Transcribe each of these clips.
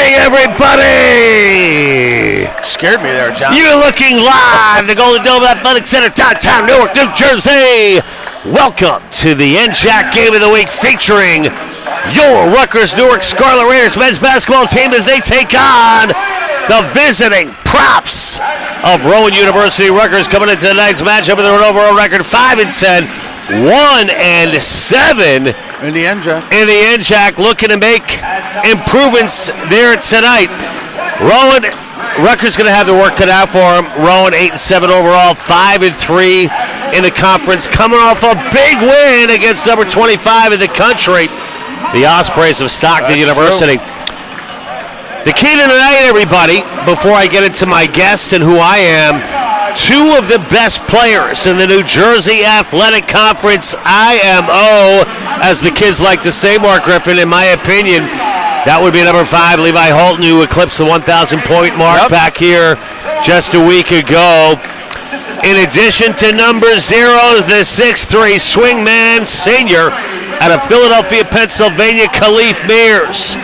morning, everybody! Scared me there, John. You're looking live, the Golden Dome Athletic Center, downtown Newark, New Jersey. Welcome to the NJAC Game of the Week featuring your Rutgers Newark Scarlet Raiders men's basketball team as they take on the visiting props of Rowan University. Rutgers coming into tonight's matchup with an overall record 5-10, 1-7 in the NJAC. In the NJAC, looking to make improvements there tonight. Rutgers going to have their work cut out for them. Rowan 8-7 overall, 5-3 in the conference, coming off a big win against number 25 in the country, the Ospreys of Stockton University. True. The key to tonight, everybody, before I get into my guest and who I am, two of the best players in the New Jersey Athletic Conference, IMO, as the kids like to say, Mark Griffin, in my opinion. That would be number 5, Levi Holton, who eclipsed the 1,000-point mark back here just a week ago. In addition to number 0, the 6'3 swingman senior out of Philadelphia, Pennsylvania, Khalif Mears.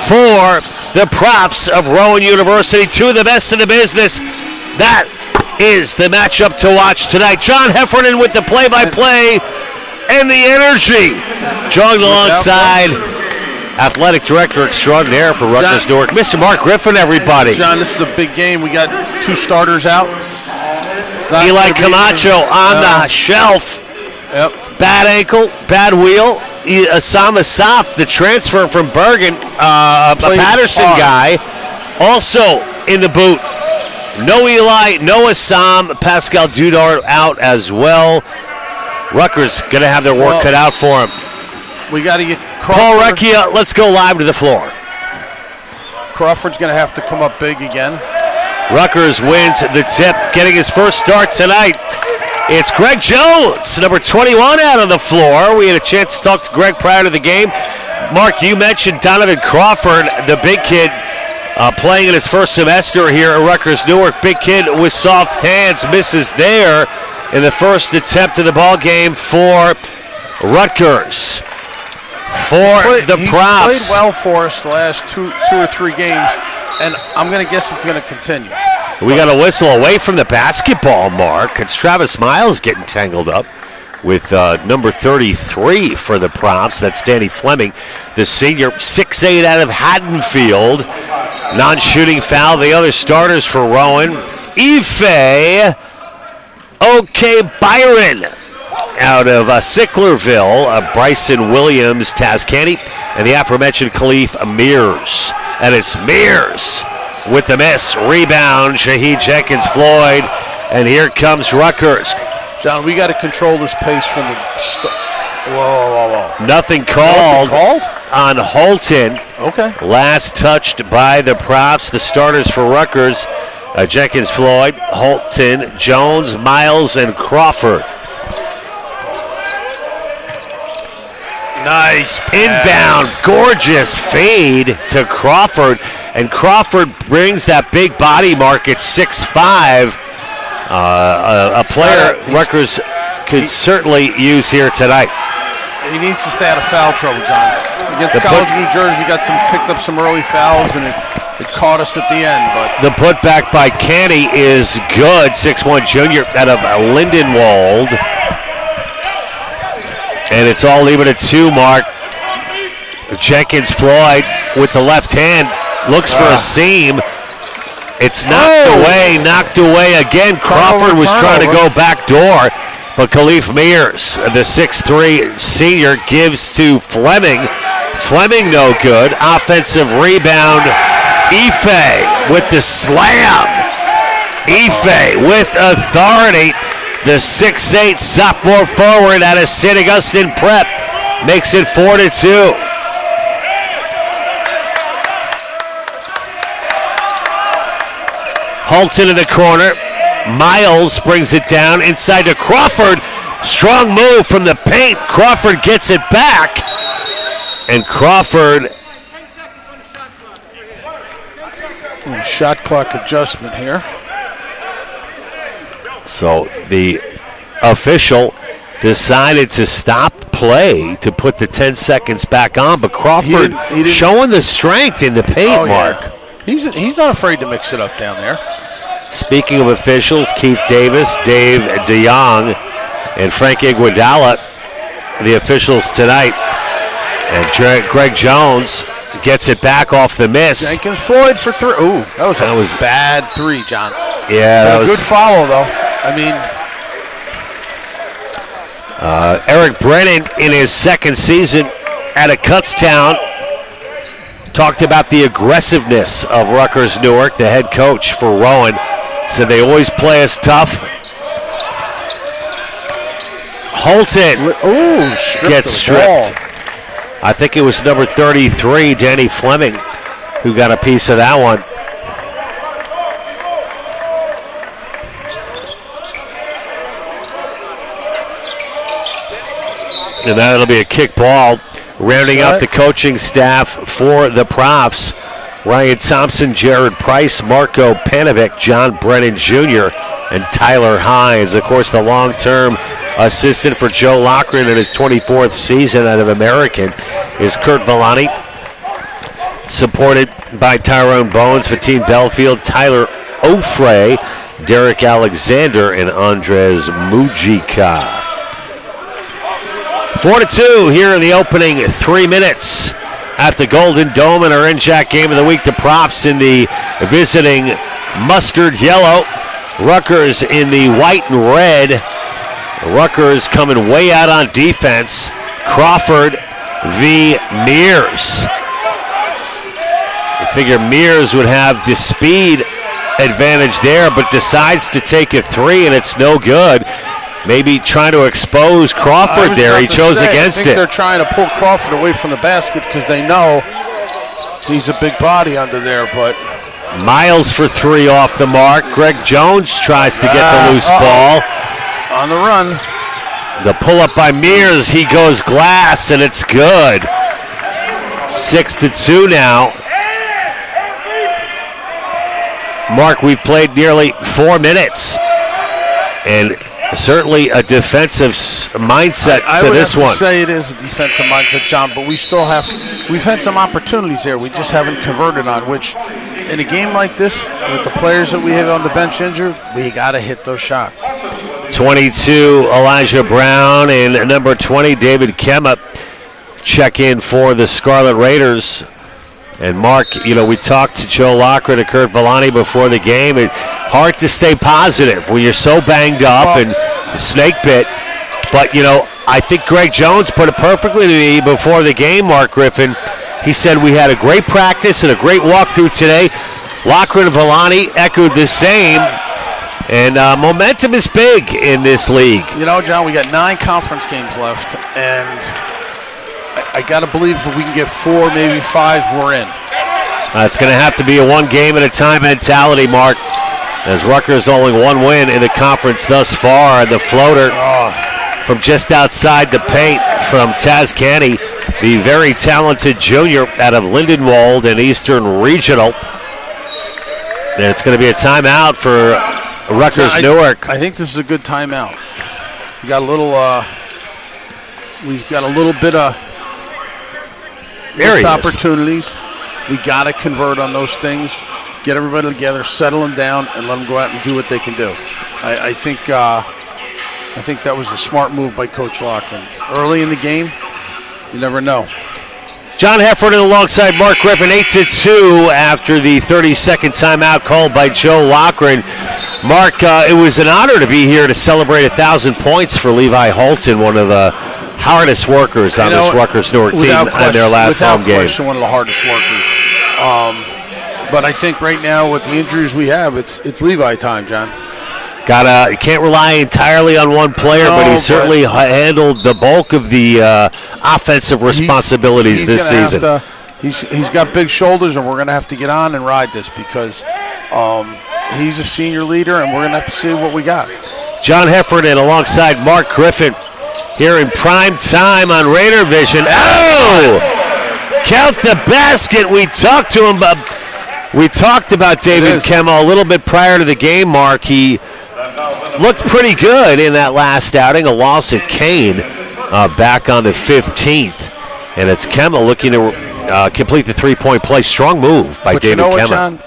For the props of Rowan University, two of the best in the business. That is the matchup to watch tonight. John Heffernan with the play-by-play and the energy. Joined alongside Athletic Director Extraordinaire for Rutgers Newark, Mr. Mark Griffin, everybody. John, this is a big game. We got 2 starters out. Eli Camacho on the shelf. Yep. Bad ankle, bad wheel. Assam Asaf, the transfer from Bergen, a Patterson guy, also in the boot. No Eli, no Assam. Pascal Dudar out as well. Rutgers going to have their work cut out for him. We got to get Paul Recchia, let's go live to the floor. Crawford's going to have to come up big again. Rutgers wins the tip, getting his first start tonight. It's Greg Jones, number 21, out on the floor. We had a chance to talk to Greg prior to the game. Mark, you mentioned Donovan Crawford, the big kid, playing in his first semester here at Rutgers Newark. Big kid with soft hands, misses there in the first attempt of the ball game for Rutgers. The props. He's played well for us the last two or three games, and I'm going to guess it's going to continue. We got a whistle away from the basketball, Mark. It's Travis Miles getting tangled up with number 33 for the props. That's Danny Fleming, the senior, 6'8 out of Haddonfield. Non-shooting foul. The other starters for Rowan. Ife Byron out of Sicklerville, Bryson Williams, Taz Canny, and the aforementioned Khalif Mears. And it's Mears with the miss. Rebound, Shaheed Jenkins-Floyd. And here comes Rutgers. John, we got to control this pace from the Whoa. Nothing called on Holton. Okay. Last touched by the props, the starters for Rutgers. Jenkins-Floyd, Holton, Jones, Miles, and Crawford. Nice pass. Inbound, gorgeous fade to Crawford. And Crawford brings that big body mark at 6'5". A player Rutgers could certainly use here tonight. He needs to stay out of foul trouble, John. Against College of New Jersey, picked up some early fouls, and it caught us at the end. But the putback by Canny is good. 6'1" junior out of Lindenwold. And it's all even at 2, Mark. Jenkins-Floyd with the left hand looks for a seam. It's knocked away again. Crawford was trying to go back door, but Khalif Mears, the 6'3 senior, gives to Fleming. Fleming no good. Offensive rebound. Ife with the slam. Ife with authority. The 6'8 sophomore forward out of St. Augustine Prep makes it 4-2. Holton in the corner. Miles brings it down inside to Crawford. Strong move from the paint. Crawford gets it back. And Crawford. Shot clock adjustment here. So the official decided to stop play to put the 10 seconds back on, but Crawford He didn't, showing the strength in the paint, Mark. Yeah. He's not afraid to mix it up down there. Speaking of officials, Keith Davis, Dave DeYoung, and Frank Iguodala, the officials tonight. And Greg Jones gets it back off the miss. Jenkins Floyd for 3. Ooh, that was a bad 3, John. Yeah, that was a good follow, though. I mean, Eric Brennan in his second season at a Kutztown talked about the aggressiveness of Rutgers Newark, the head coach for Rowan. Said they always play us tough. Holton gets stripped. I think it was number 33, Danny Fleming, who got a piece of that one. And that'll be a kick ball. Rounding out the coaching staff for the Profs, Ryan Thompson, Jared Price, Marco Panovic, John Brennan Jr., and Tyler Hines. Of course, the long-term assistant for Joe Loughran in his 24th season out of American is Kurt Villani, supported by Tyrone Bones, Fatim Belfield, Tyler Ofrey, Derek Alexander, and Andres Mujica. 4-2 here in the opening 3 minutes at the Golden Dome in our NJAC Game of the Week. The Profs in the visiting mustard yellow, Rutgers in the white and red. Rutgers coming way out on defense. Crawford v. Mears. I figure Mears would have the speed advantage there, but decides to take a 3, and it's no good. Maybe trying to expose Crawford there. He chose against it. I think they're trying to pull Crawford away from the basket because they know he's a big body under there. But Miles for 3 off the mark. Greg Jones tries to get the loose ball. On the run. The pull-up by Mears. He goes glass, and it's good. 6-2 now. Mark, we've played nearly 4 minutes. And certainly a defensive mindset to this one. I would say it is a defensive mindset, John, but we've had some opportunities there. We just haven't converted on, which in a game like this, with the players that we have on the bench injured, we got to hit those shots. 22, Elijah Brown, and number 20, David Kemma, check in for the Scarlet Raiders. And Mark, we talked to Joe Loughran and Kurt Villani before the game. It's hard to stay positive when you're so banged up and snake bit. But, I think Greg Jones put it perfectly to me before the game, Mark Griffin. He said we had a great practice and a great walkthrough today. Loughran and Villani echoed the same. And momentum is big in this league. John, we got 9 conference games left, and I got to believe if we can get 4, maybe 5, we're in. It's going to have to be a one-game-at-a-time mentality, Mark, as Rutgers only 1 win in the conference thus far. And the floater from just outside the paint from Taz Canny, the very talented junior out of Lindenwold and Eastern Regional. And it's going to be a timeout for Rutgers Newark. I think this is a good timeout. We got a little. We've got a little bit of missed opportunities. We got to convert on those things. Get everybody together, settle them down, and let them go out and do what they can do. I think that was a smart move by Coach Loughran. Early in the game, you never know. John Heffernan alongside Mark Griffin, 8-2 after the 30-second timeout called by Joe Loughran. Mark, it was an honor to be here to celebrate 1,000 points for Levi Holton, one of the hardest workers on this Rutgers Newark team in their last home game. Without question, one of the hardest workers. But I think right now with the injuries we have, it's Levi time, John. You can't rely entirely on one player, but he certainly handled the bulk of the offensive responsibilities this season. He's got big shoulders, and we're going to have to get on and ride this because he's a senior leader, and we're going to have to see what we got. John Heffernan alongside Mark Griffin here in prime time on Raider Vision. Oh! Count the basket. We talked to him about. We talked about David Kemma a little bit prior to the game, Mark. He looked pretty good in that last outing, a loss at Kane. back on the 15th. And it's Kemma looking to complete the three-point play. Strong move by but David you know what, Kemma. John?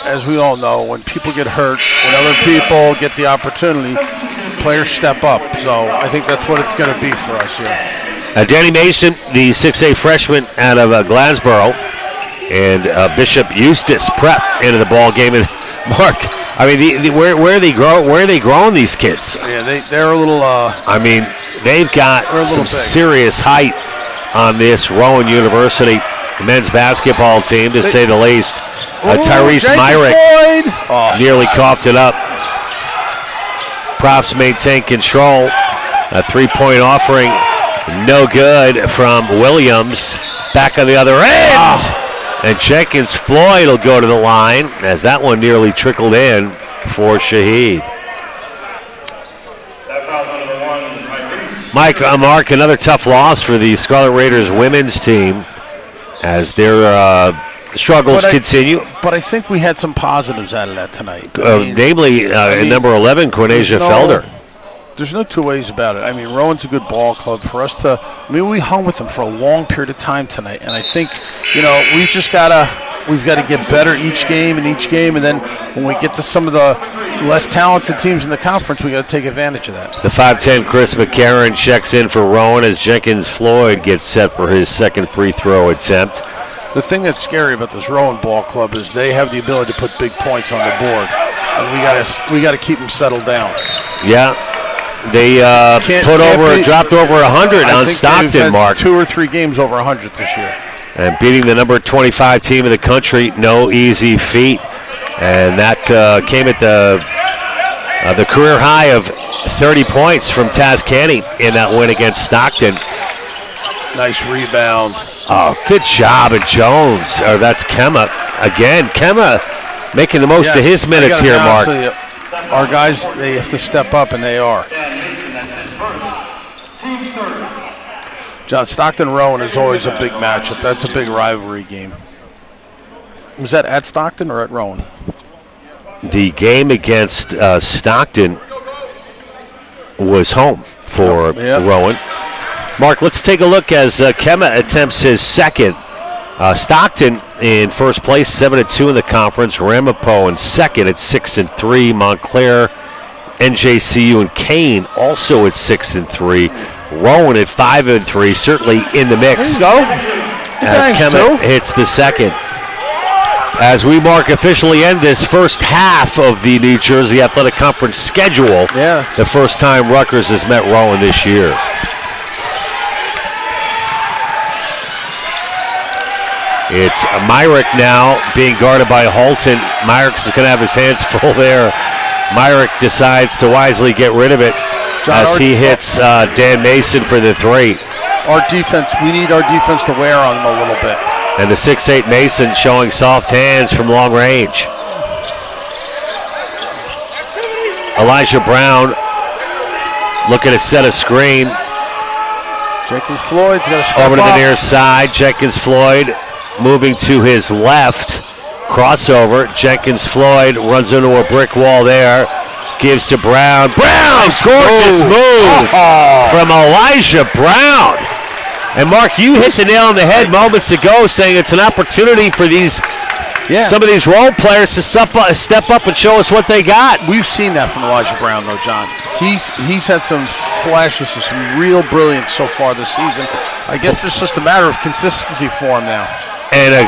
As we all know, when people get hurt, when other people get the opportunity, players step up. So I think that's what it's going to be for us here. Danny Mason, the 6'8 freshman out of Glassboro, and Bishop Eustace prep into the ball game. And Mark, I mean, where are they growing these kids? Yeah, they're a little. I mean, they've got some big. serious height on this Rowan University men's basketball team, to say the least. Tyrese Myrick nearly coughed it up. Props maintain control. A three-point offering, no good from Williams. Back on the other end. And Jenkins Floyd will go to the line as that one nearly trickled in for Shaheed. Mark, another tough loss for the Scarlet Raiders women's team as their struggles continue. But I think we had some positives out of that tonight. Namely, number 11, Cornesia Felder. There's no two ways about it. I mean, Rowan's a good ball club. For us to, we hung with them for a long period of time tonight, and I think, we've got to get better each game, and then when we get to some of the less talented teams in the conference, we got to take advantage of that. The 5'10" Chris McCarron checks in for Rowan as Jenkins Floyd gets set for his second free throw attempt. The thing that's scary about this Rowan ball club is they have the ability to put big points on the board, and we got to keep them settled down. Yeah. They dropped over 100 on Stockton, Mark. 2 or 3 games over 100 this year. And beating the number 25 team in the country, no easy feat. And that came at the career high of 30 points from Taz Canny in that win against Stockton. Nice rebound. Oh, good job at Jones. That's Kemma. Again, Kemma making the most of his minutes here, Mark. Our guys, they have to step up, and they are. John, Stockton-Rowan is always a big matchup. That's a big rivalry game. Was that at Stockton or at Rowan? The game against Stockton was home for Rowan. Mark, let's take a look as Kemma attempts his second. Stockton in first place, 7-2 in the conference. Ramapo in second at 6-3. Montclair, NJCU, and Kane also at 6-3. Rowan at 5-3, certainly in the mix. There you go. As Kemma hits the second. As we, Mark, officially end this first half of the New Jersey Athletic Conference schedule, the first time Rutgers has met Rowan this year. It's Myrick now being guarded by Holton. Myrick is going to have his hands full there. Myrick decides to wisely get rid of it as he hits Dan Mason for the three. We need our defense to wear on them a little bit. And the 6'8 Mason showing soft hands from long range. Elijah Brown looking to set a screen. Jenkins Floyd's going to step over to the up. near side. Jenkins Floyd moving to his left. Crossover. Jenkins Floyd runs into a brick wall there. Gives to Brown. Brown! Gorgeous move from Elijah Brown. And Mark, you hit the nail on the head moments ago saying it's an opportunity for some of these role players to step up and show us what they got. We've seen that from Elijah Brown, though, John. He's had some flashes of some real brilliance so far this season. I guess it's just a matter of consistency for him now. And a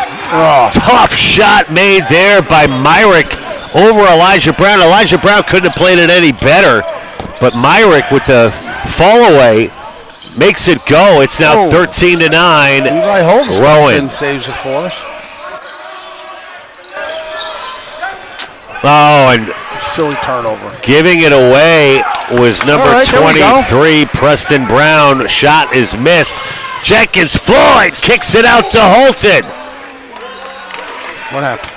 tough shot made there by Myrick over Elijah Brown. Elijah Brown couldn't have played it any better, but Myrick with the fall away makes it go. It's now 13-9. Levi Rowan saves it for us. And silly turnover. Giving it away was number 23, Preston Brown. Shot is missed. Jenkins Floyd kicks it out to Holton. What happened?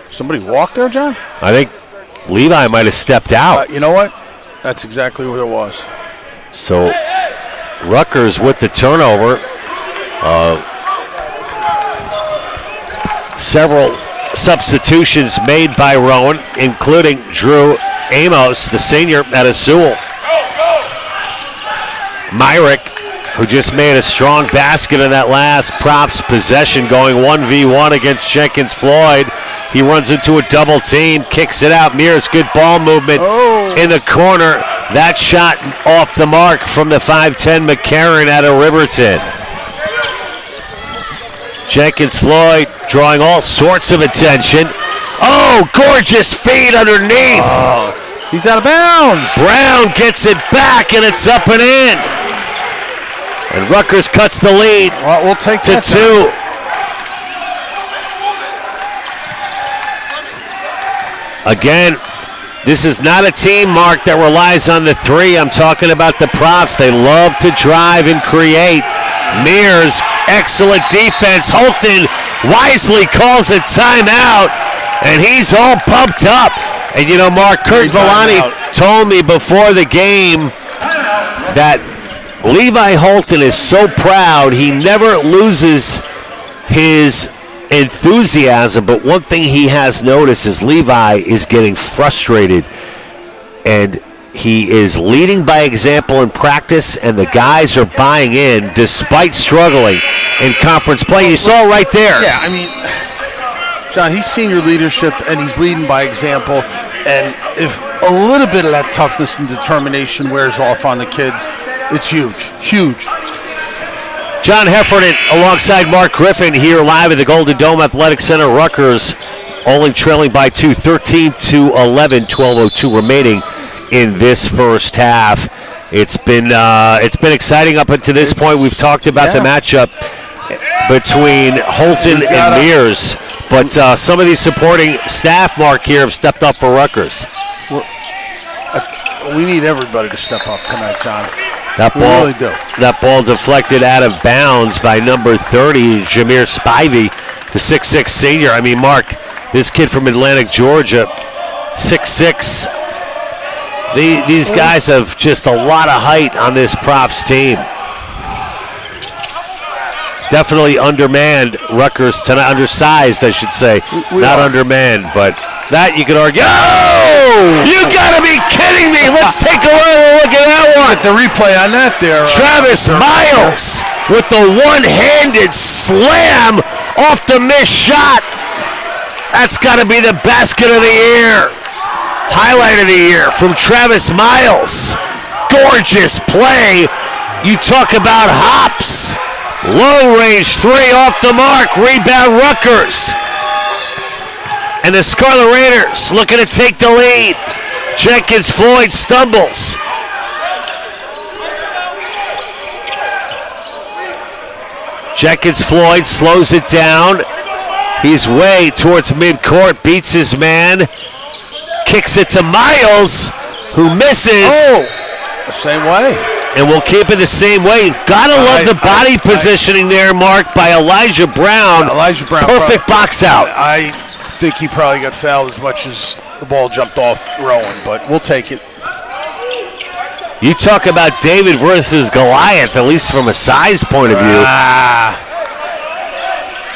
Somebody walked there, John? I think Levi might have stepped out. You know what? That's exactly what it was. So Rutgers with the turnover. Several substitutions made by Rowan, including Drew Amos, the senior out of Sewell. Myrick, who just made a strong basket in that last props possession, going 1v1 against Jenkins Floyd. He runs into a double team, kicks it out. Mears, good ball movement in the corner. That shot off the mark from the 5'10 McCarron out of Riverton. Jenkins Floyd drawing all sorts of attention. Oh, gorgeous feed underneath. Oh, he's out of bounds. Brown gets it back, and it's up and in. And Rutgers cuts the lead We'll take to that 2. Again, this is not a team, Mark, that relies on the 3. I'm talking about the props. They love to drive and create. Mears, excellent defense. Holton wisely calls a timeout, and he's all pumped up. And, you know, Mark, Kurt Villani told me before the game that Levi Holton is so proud he never loses his enthusiasm, but one thing he has noticed is Levi is getting frustrated, and he is leading by example in practice, and the guys are buying in despite struggling in conference play. You saw it right there. Yeah, I mean, John, he's senior leadership, and he's leading by example, and if a little bit of that toughness and determination wears off on the kids, it's huge, huge. John Heffernan alongside Mark Griffin here live at the Golden Dome Athletic Center. Rutgers only trailing by 2, 13-11, 12:02 remaining in this first half. It's been exciting up until this point. We've talked about the matchup between Holton and Mears, but some of these supporting staff, Mark, here have stepped up for Rutgers. We need everybody to step up tonight, John. That ball, we really do. That ball deflected out of bounds by number 30, Jameer Spivey, the 6'6 senior. I mean, Mark, this kid from Atlantic, Georgia, 6'6". These guys have just a lot of height on this props team. Definitely undermanned, Rutgers tonight, undersized, I should say. Not undermanned, but that you could argue. Oh! You gotta be kidding me! Let's take a look at that one. Get the replay on that there. Travis Miles with the one-handed slam off the missed shot. That's gotta be the basket of the year. Highlight of the year from Travis Miles. Gorgeous play. You talk about hops. Low range 3 off the mark. Rebound Rutgers. And the Scarlet Raiders looking to take the lead. Jenkins Floyd stumbles. Jenkins Floyd slows it down. He's way towards midcourt. Beats his man. Kicks it to Miles, who misses. Oh, the same way. And we'll keep it the same way. Gotta love the body positioning there, Mark, by Elijah Brown. Elijah Brown. Perfect box out. I think he probably got fouled as much as the ball jumped off Rowan, but we'll take it. You talk about David versus Goliath, at least from a size point of view.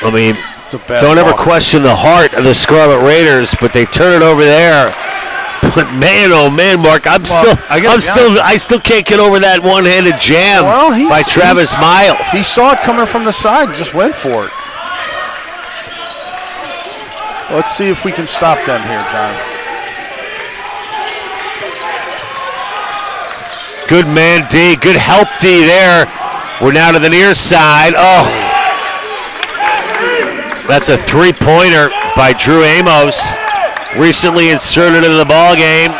I mean, don't ever question the heart of the Scarlet Raiders, but they turn it over there. But man, oh man, Mark, I still can't get over that one-handed jam by Travis Miles. He saw it coming from the side, just went for it. Let's see if we can stop them here, John. Good man D, good help D there. We're now to the near side. Oh, that's a three-pointer by Drew Amos. Recently inserted into the ball game,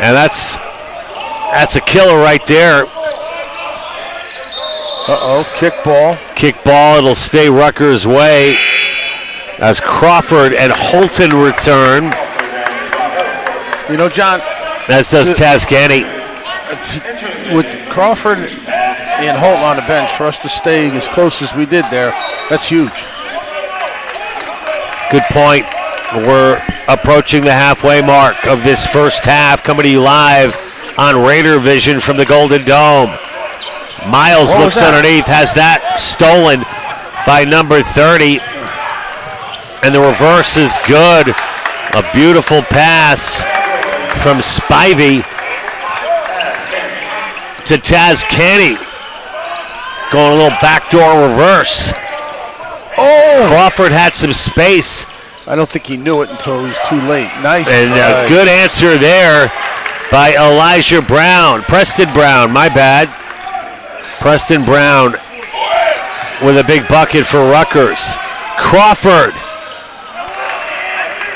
and that's a killer right there. Kick ball. It'll stay Rutgers' way as Crawford and Holton return. You know, John, as does Tascani. With Crawford and Holton on the bench, for us to stay as close as we did there, that's huge. Good point. We're approaching the halfway mark of this first half, coming to you live on Raider Vision from the Golden Dome. Miles looks underneath, has that stolen by number 30. And the reverse is good. A beautiful pass from Spivey to Taz Kenny. Going a little backdoor reverse. Oh! Crawford had some space. I don't think he knew it until it was too late. Nice. And a good answer there by Elijah Brown. Preston Brown, my bad. Preston Brown with a big bucket for Rutgers. Crawford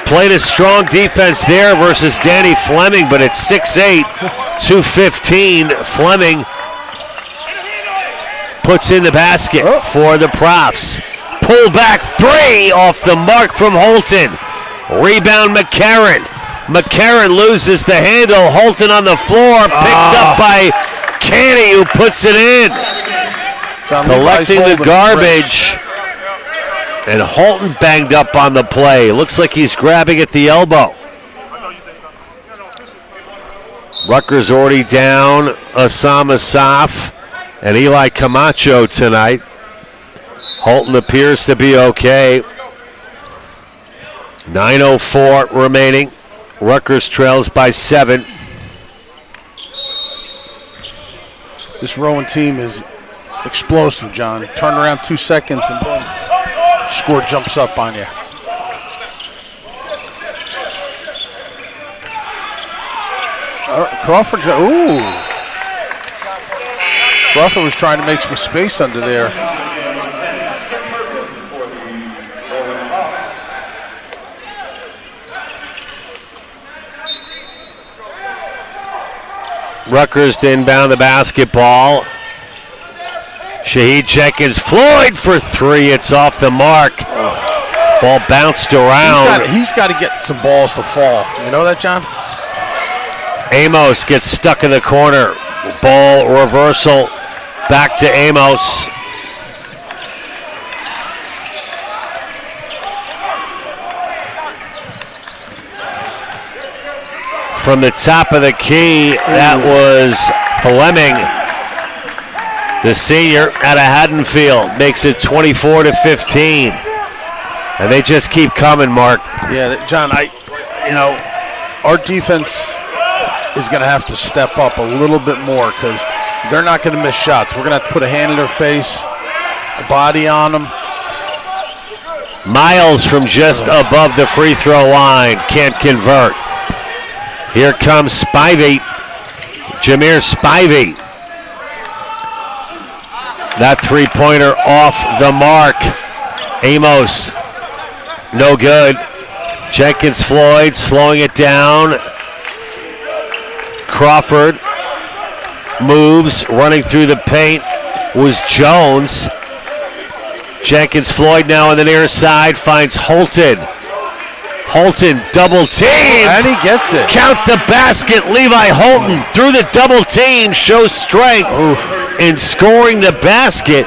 played a strong defense there versus Danny Fleming, but it's 6'8", 215. Fleming puts in the basket for the Profs. Pull back three off the mark from Holton. Rebound McCarron. McCarron loses the handle. Holton on the floor, picked up by Canny, who puts it in. Collecting the garbage. And Holton banged up on the play. Looks like he's grabbing at the elbow. Rutgers already down Assam Asaf and Eli Camacho tonight. Holton appears to be okay. 9:04 remaining. Rutgers trails by 7. This Rowan team is explosive, John. Turn around 2 seconds and boom. Score jumps up on you. Crawford's, Crawford was trying to make some space under there. Rutgers to inbound the basketball. Shaheed Jenkins, Floyd for three. It's off the mark. Ball bounced around. He's got to get some balls to fall. You know that, John? Amos gets stuck in the corner. Ball reversal back to Amos. From the top of the key, that was Fleming. The senior out of Haddonfield makes it 24-15. And they just keep coming, Mark. Yeah, John, our defense is going to have to step up a little bit more because they're not going to miss shots. We're going to have to put a hand in their face, a body on them. Miles from just above the free throw line, can't convert. Here comes Spivey, Jameer Spivey. That three-pointer off the mark. Amos, no good. Jenkins Floyd slowing it down. Crawford moves, running through the paint was Jones. Jenkins Floyd now on the near side, finds Holton. Holton double teamed. And he gets it. Count the basket. Levi Holton through the double team shows strength in scoring the basket.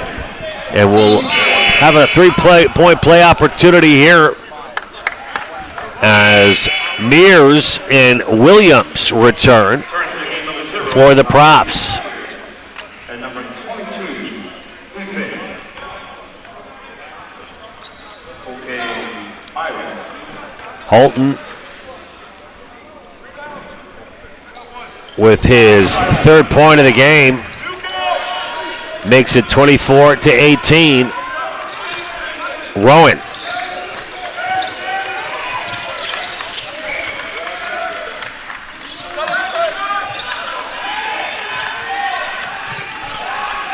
And we'll have a three-point play opportunity here as Mears and Williams return for the Profs. Holton with his third point of the game makes it 24-18. Rowan.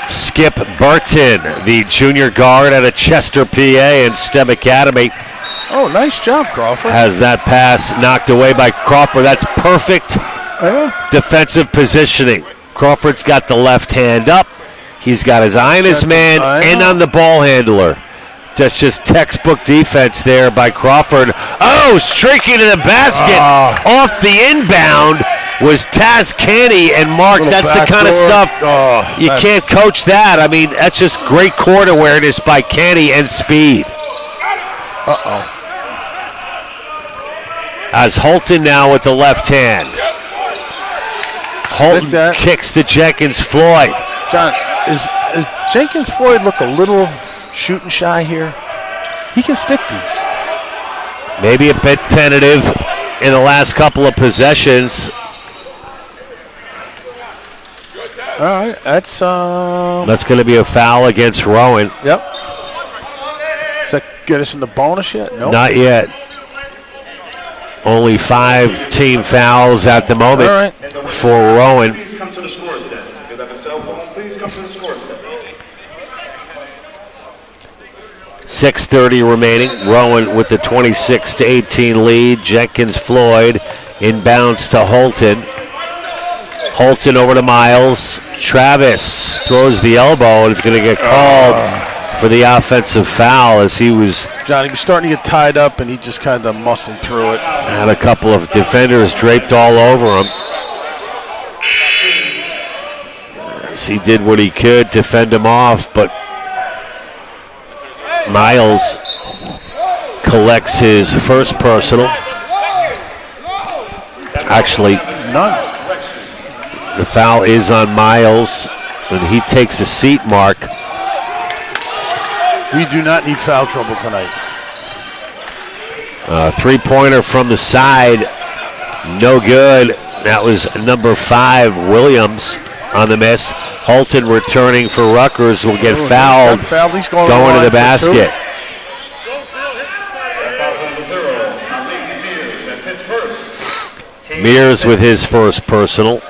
Skip Burton, the junior guard out of Chester, PA, and STEM Academy. Oh, nice job, Crawford. Has that pass knocked away by Crawford. That's perfect defensive positioning. Crawford's got the left hand up. He's got his eye on his man and on the ball handler. Just textbook defense there by Crawford. Oh, streaking to the basket. Off the inbound was Taz Canny, and Mark, that's the kind of stuff you can't coach that. I mean, that's just great court awareness by Canny and speed. As Holton now with the left hand. Holton kicks to Jenkins Floyd. John, is Jenkins Floyd look a little shooting shy here? He can stick these. Maybe a bit tentative in the last couple of possessions. All right, that's going to be a foul against Rowan. Yep. Does that get us in the bonus yet? No. Not yet. Only 5 team fouls at the moment for Rowan. Please come to the scores desk. If you have a cell phone, please come to the scores desk. 6:30 remaining. Rowan with the 26-18 lead. Jenkins Floyd inbounds to Holton. Holton over to Miles. Travis throws the elbow and is going to get called for the offensive foul as he was. Johnny was starting to get tied up and he just kind of muscled through it. Had a couple of defenders draped all over him. As he did what he could to fend him off, but Miles collects his first personal. Actually, none. The foul is on Miles, and he takes a seat, Mark. We do not need foul trouble tonight. Three-pointer from the side, no good. That was number 5, Williams, on the miss. Holton returning for Rutgers will get fouled going to the basket. Mears with his first personal.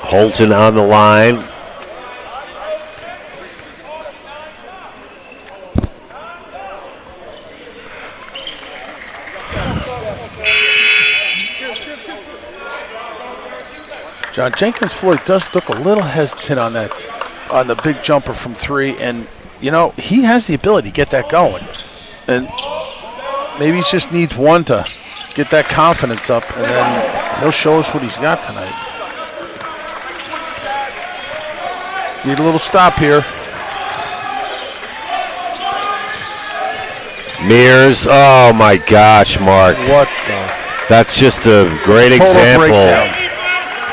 Holton on the line. John, Jenkins Floyd does look a little hesitant on that, on the big jumper from 3, and you know he has the ability to get that going, and maybe he just needs one to get that confidence up, and then he'll show us what he's got tonight. Need a little stop here. Mears, oh my gosh, Mark. What the? That's just a great example. Breakdown.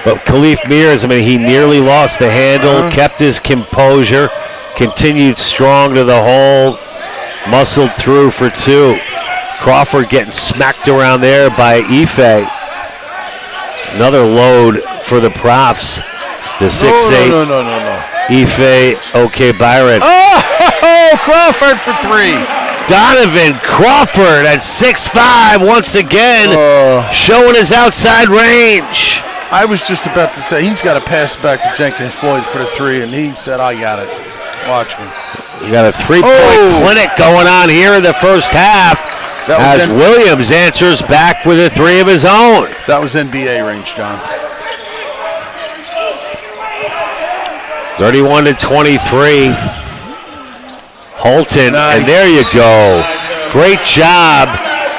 But Khalif Mears, I mean, he nearly lost the handle, kept his composure, continued strong to the hole, muscled through for 2. Crawford getting smacked around there by Ife. Another load for the props. The 6'8". No. Ife, okay, Byron. Oh, Crawford for 3. Donovan Crawford at 6'5", once again, showing his outside range. I was just about to say he's got to pass it back to Jenkins Floyd for the 3, and he said, I got it. Watch me. You got a 3-point clinic going on here in the first half as Williams answers back with a 3 of his own. That was NBA range, John. 31-23. Holton, nice. And there you go. Great job.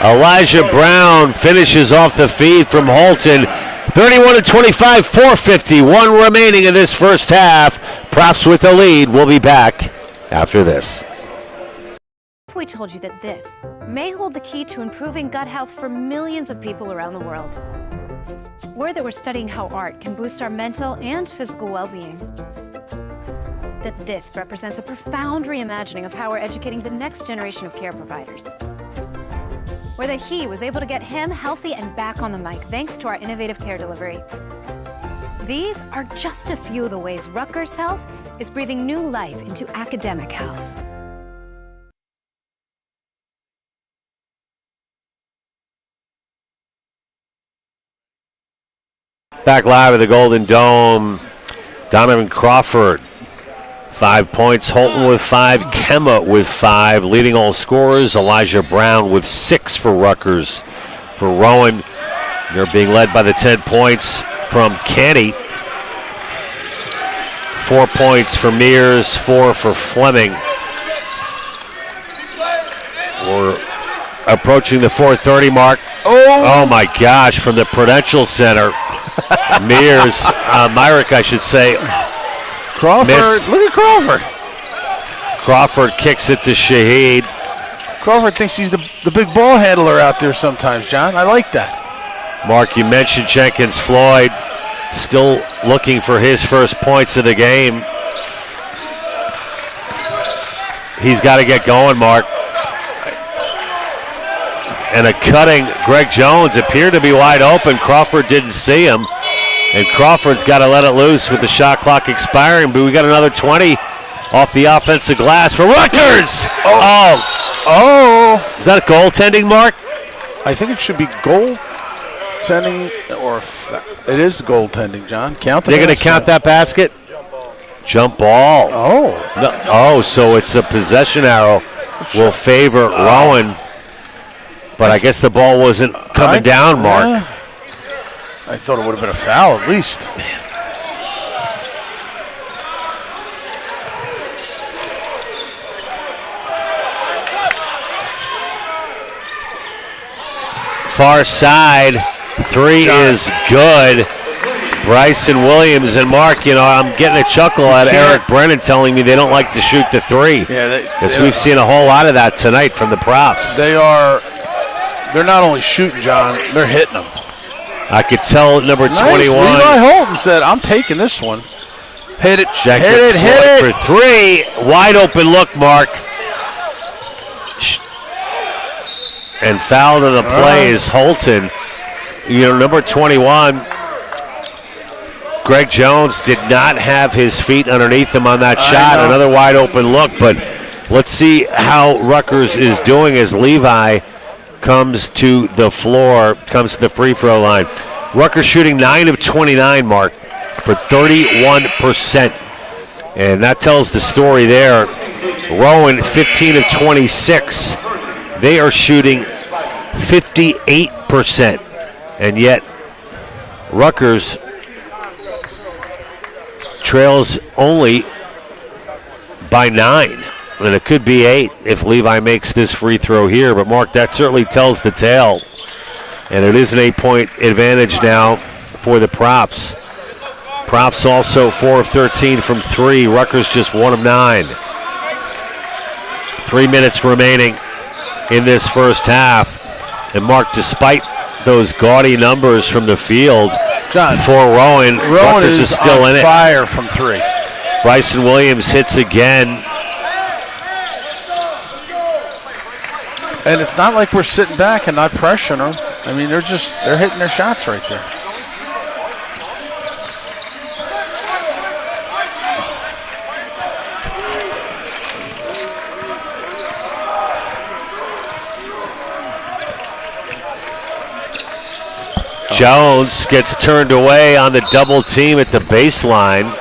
Elijah Brown finishes off the feed from Holton. 31-25, 4:51 remaining in this first half. Props with the lead. We'll be back after this. If we told you that this may hold the key to improving gut health for millions of people around the world. Or that we're studying how art can boost our mental and physical well-being. That this represents a profound reimagining of how we're educating the next generation of care providers. Or that he was able to get him healthy and back on the mic thanks to our innovative care delivery. These are just a few of the ways Rutgers Health is breathing new life into academic health. Back live at the Golden Dome, Donovan Crawford, 5 points. Holton with 5, Kemba with 5, leading all scorers. Elijah Brown with 6 for Rutgers. For Rowan, they're being led by the 10 points from Kenny. 4 points for Mears, 4 for Fleming. We're approaching the 4:30 mark. Oh my gosh, from the Prudential Center. Mears, Myrick, I should say. Crawford, look at Crawford. Crawford kicks it to Shaheed. Crawford thinks he's the big ball handler out there sometimes, John. I like that. Mark, you mentioned Jenkins Floyd, still looking for his first points of the game. He's got to get going, Mark. And a cutting Greg Jones appeared to be wide open. Crawford didn't see him. And Crawford's got to let it loose with the shot clock expiring. But we got another 20 off the offensive glass for Rutgers. Oh. Is that a goaltending, Mark? I think it should be goaltending, or it is goaltending, John. Count the They're going to count that basket? Jump ball. Oh. So it's a possession arrow will favor Rowan. But I guess the ball wasn't coming down, Mark. Yeah. I thought it would have been a foul at least. Far side, 3 is good. Bryson Williams and Mark, I'm getting a chuckle at Eric Brennan telling me they don't like to shoot the 3. Yeah, because we've seen a whole lot of that tonight from the props. They're not only shooting, John, they're hitting them. I could tell number 21. Levi Holton said, I'm taking this one. Hit it, hit it. For 3. Wide open look, Mark. And fouled in the play is Holton. Number 21, Greg Jones did not have his feet underneath him on that shot. Another wide open look, but let's see how Rutgers is doing as Levi comes to the floor, comes to the free throw line. Rutgers shooting 9 of 29, Mark, for 31%. And that tells the story there. Rowan, 15 of 26. They are shooting 58%. And yet, Rutgers trails only by 9. And it could be 8 if Levi makes this free throw here. But, Mark, that certainly tells the tale. And it is an 8-point advantage now for the props. Props also 4 of 13 from 3. Rutgers just 1 of 9. 3 minutes remaining in this first half. And, Mark, despite those gaudy numbers from the field, John, for Rowan Rutgers is still on in it. Fire from 3. Bryson Williams hits again. And it's not like we're sitting back and not pressuring them. I mean, they're hitting their shots right there. Jones gets turned away on the double team at the baseline.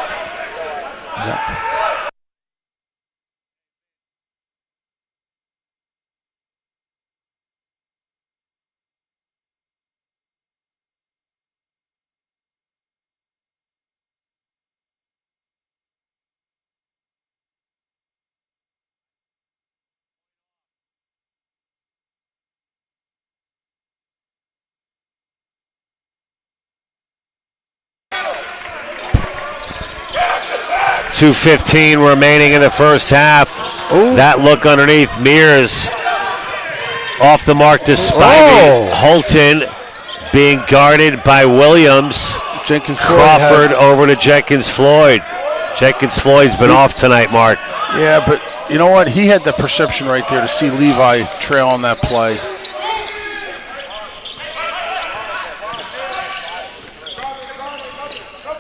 .2:15 remaining in the first half. Ooh. That look underneath Mears off the mark to Spivey. Holton being guarded by Williams. Crawford over to Jenkins Floyd. Jenkins Floyd's been off tonight, Mark. Yeah, but you know what? He had the perception right there to see Levi trail on that play.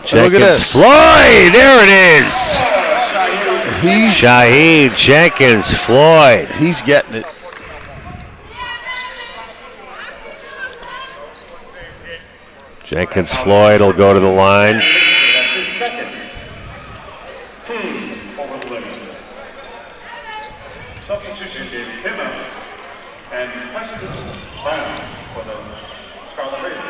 Jenkins Floyd, there it is. Shaheed Jenkins Floyd. He's getting it. Jenkins Floyd will go to the line. That's his second. Teams overplayed. Substitution gave him out and Preston Brown for the Scarlet Raiders.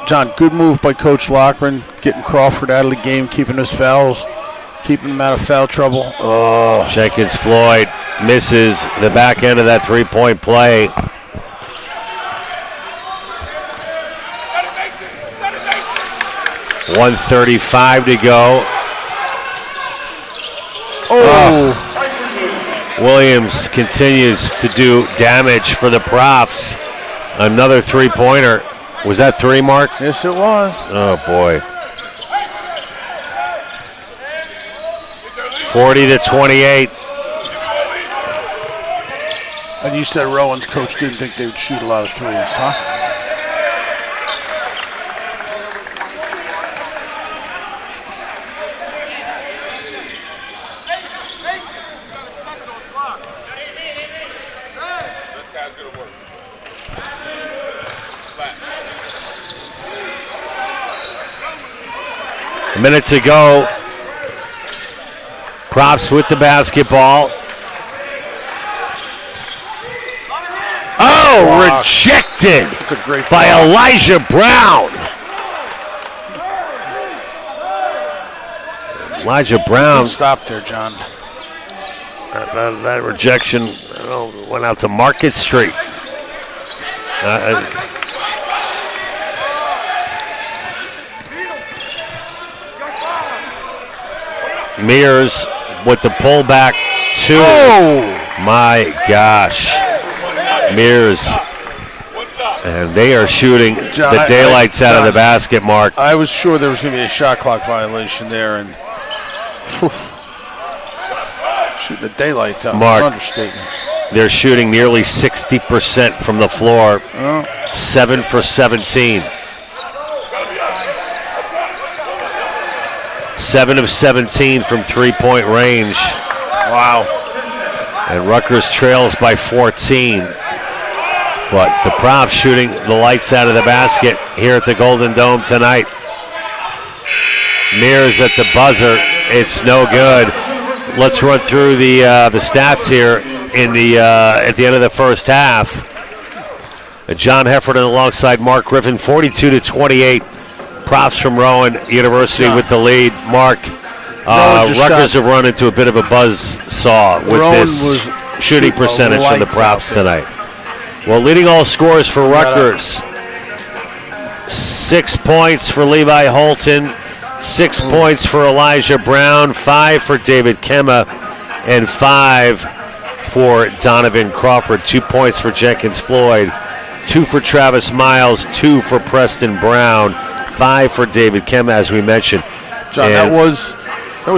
John, good move by Coach Loughran, getting Crawford out of the game, keeping his fouls, keeping him out of foul trouble. Oh, Jenkins Floyd misses the back end of that three-point play. .135 to go. Oh. Williams continues to do damage for the props. Another three-pointer. Was that 3, Mark? Yes, it was. Oh, boy. 40-28. And you said Rowan's coach didn't think they would shoot a lot of threes, huh? A minute to go. Props with the basketball. Oh, wow. Rejected That's a great by block. Elijah Brown. Elijah Brown. Stop there, John. That rejection went out to Market Street. Mears with the pullback. Two. Oh! My gosh. Mears. And they are shooting John, the daylights out of the basket, Mark. I was sure there was going to be a shot clock violation there, and shooting the daylights out. Mark, Understatement. they're shooting nearly 60% from the floor. 7 for 17. 7 of 17 from three-point range. Wow. And Rutgers trails by 14. But the Props shooting the lights out of the basket here at the Golden Dome tonight. Mears at the buzzer. It's no good. Let's run through the stats here in the at the end of the first half. John Heffernan alongside Mark Griffin, 42-28. Props from Rowan University with the lead. Mark, Rutgers have run into a bit of a buzzsaw with Rowan this shooting percentage from the Props tonight. Well, leading all scorers for Rutgers. 6 points for Levi Holton, 6 points for Elijah Brown, 5 for David Kemma, and 5 for Donovan Crawford. 2 points for Jenkins Floyd, 2 for Travis Miles, 2 for Preston Brown, 5 for David Kemma, as we mentioned. John, that was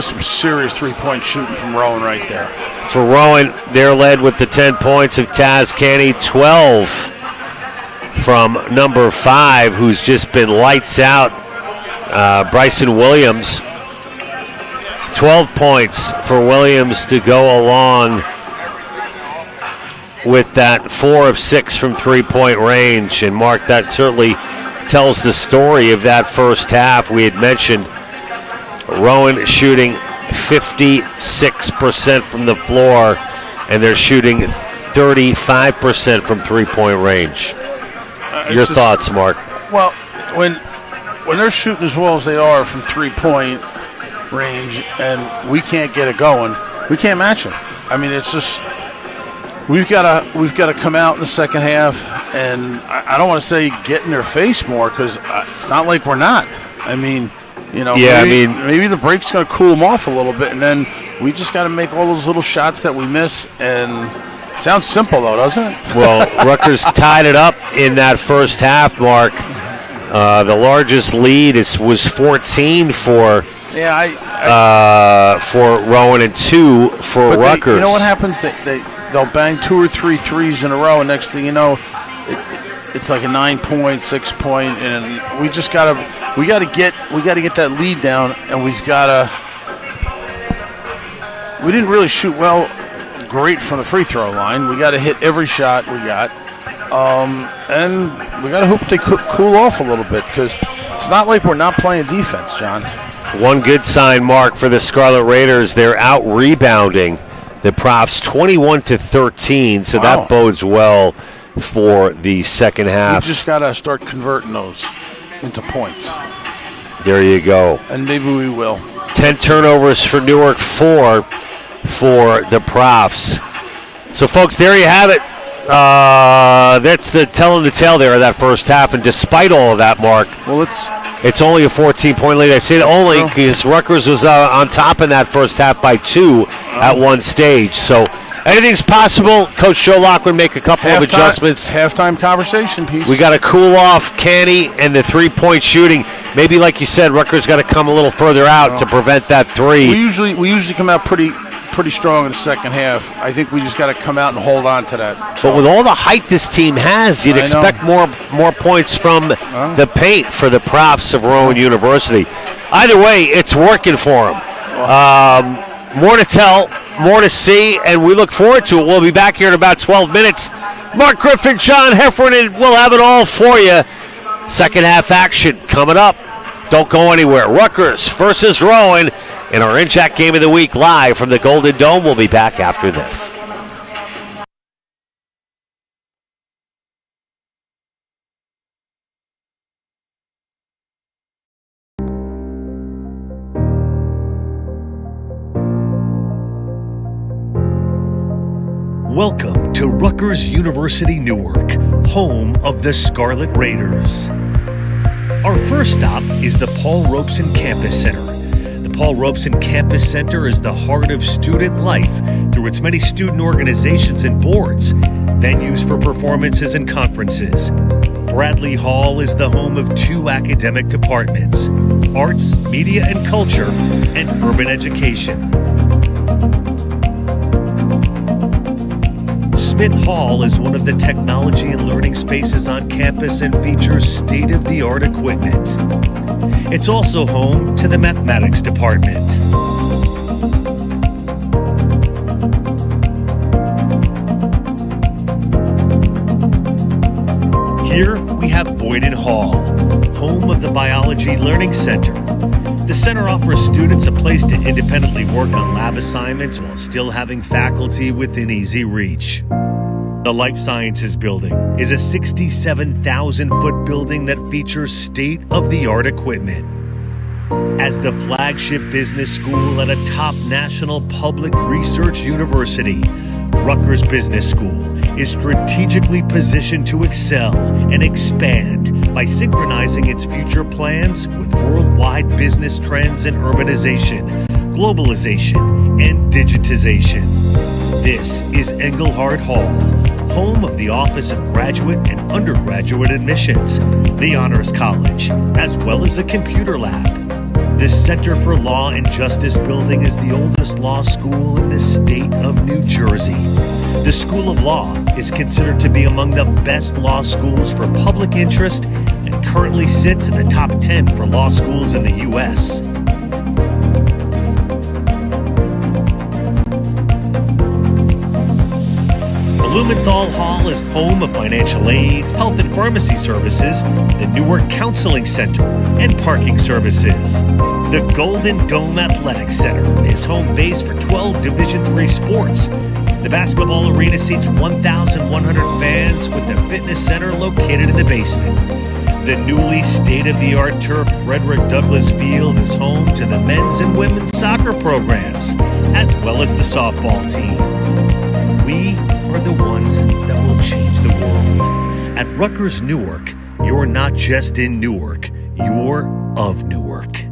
some serious three-point shooting from Rowan right there. For Rowan, they're led with the 10 points of Taz Canny, 12 from number 5, who's just been lights out, Bryson Williams. 12 points for Williams to go along with that 4 of 6 from three-point range. And Mark, that certainly tells the story of that first half. We had mentioned Rowan shooting 56% from the floor, and they're shooting 35% from three-point range. Your thoughts, Mark? Well, when they're shooting as well as they are from three-point range, and we can't get it going, we can't match them. I mean, it's just we've got to come out in the second half, and I don't want to say get in their face more, because it's not like we're not. I mean, maybe the break's going to cool them off a little bit, and then we just got to make all those little shots that we miss. And sounds simple, though, doesn't it? Well, Rutgers tied it up in that first half, Mark. The largest lead was 14 for Rowan and 2 for Rutgers. You know what happens? They'll bang 2 or 3 threes in a row, and next thing you know, it's like a 9-point, 6-point, and we gotta get that lead down, and we didn't really shoot great from the free throw line. We got to hit every shot we got, and we got to hope they cool off a little bit, because it's not like we're not playing defense, John. One good sign, Mark, for the Scarlet Raiders. They're out rebounding the Props 21-13, so that bodes well for the second half. We just got to start converting those into points. There you go. And maybe we will. 10 turnovers for Newark, 4 for the Props. So, folks, there you have it. That's telling the tale there of that first half. And despite all of that, Mark, well, it's only a 14-point lead. I say it only because Rutgers was on top in that first half by 2 at one stage. So anything's possible. Coach Joe Lockwood make a couple of adjustments. Halftime conversation piece. We got to cool off Canny and the three-point shooting. Maybe, like you said, Rutgers got to come a little further out to prevent that three. We usually come out pretty pretty strong in the second half. I think we just got to come out and hold on to that. But with all the height this team has, you'd expect more points from the paint for the props of Rowan University. Either way, it's working for them. More to tell, more to see, and we look forward to it. We'll be back here in about 12 minutes. Mark Griffin, John Heffernan, we'll have it all for you. Second half action coming up. Don't go anywhere. Rutgers versus Rowan in our in-chat game of the week live from the Golden Dome. We'll be back after this. Welcome to Rutgers University Newark, home of the Scarlet Raiders. Our first stop is the Paul Robeson Campus Center. The Paul Robeson Campus Center is the heart of student life through its many student organizations and boards, venues for performances and conferences. Bradley Hall is the home of 2 academic departments, arts, media and culture, and urban education. Smith Hall is one of the technology and learning spaces on campus and features state-of-the-art equipment. It's also home to the mathematics department. Here we have Boyden Hall, home of the Biology Learning Center. The center offers students a place to independently work on lab assignments while still having faculty within easy reach. The Life Sciences Building is a 67,000-foot building that features state-of-the-art equipment. As the flagship business school at a top national public research university, Rutgers Business School is strategically positioned to excel and expand by synchronizing its future plans with worldwide business trends in urbanization, globalization, and digitization. This is Engelhard Hall, home of the Office of Graduate and Undergraduate Admissions, the Honors College, as well as a computer lab. The Center for Law and Justice building is the oldest law school in the state of New Jersey. The School of Law is considered to be among the best law schools for public interest and currently sits in the top 10 for law schools in the U.S. Blumenthal Hall is home of financial aid, health and pharmacy services, the Newark Counseling Center, and parking services. The Golden Dome Athletic Center is home base for 12 Division III sports. The basketball arena seats 1,100 fans with the fitness center located in the basement. The newly state-of-the-art turf Frederick Douglass Field is home to the men's and women's soccer programs, as well as the softball team. We are the ones that will change the world. At Rutgers Newark, you're not just in Newark, you're of Newark.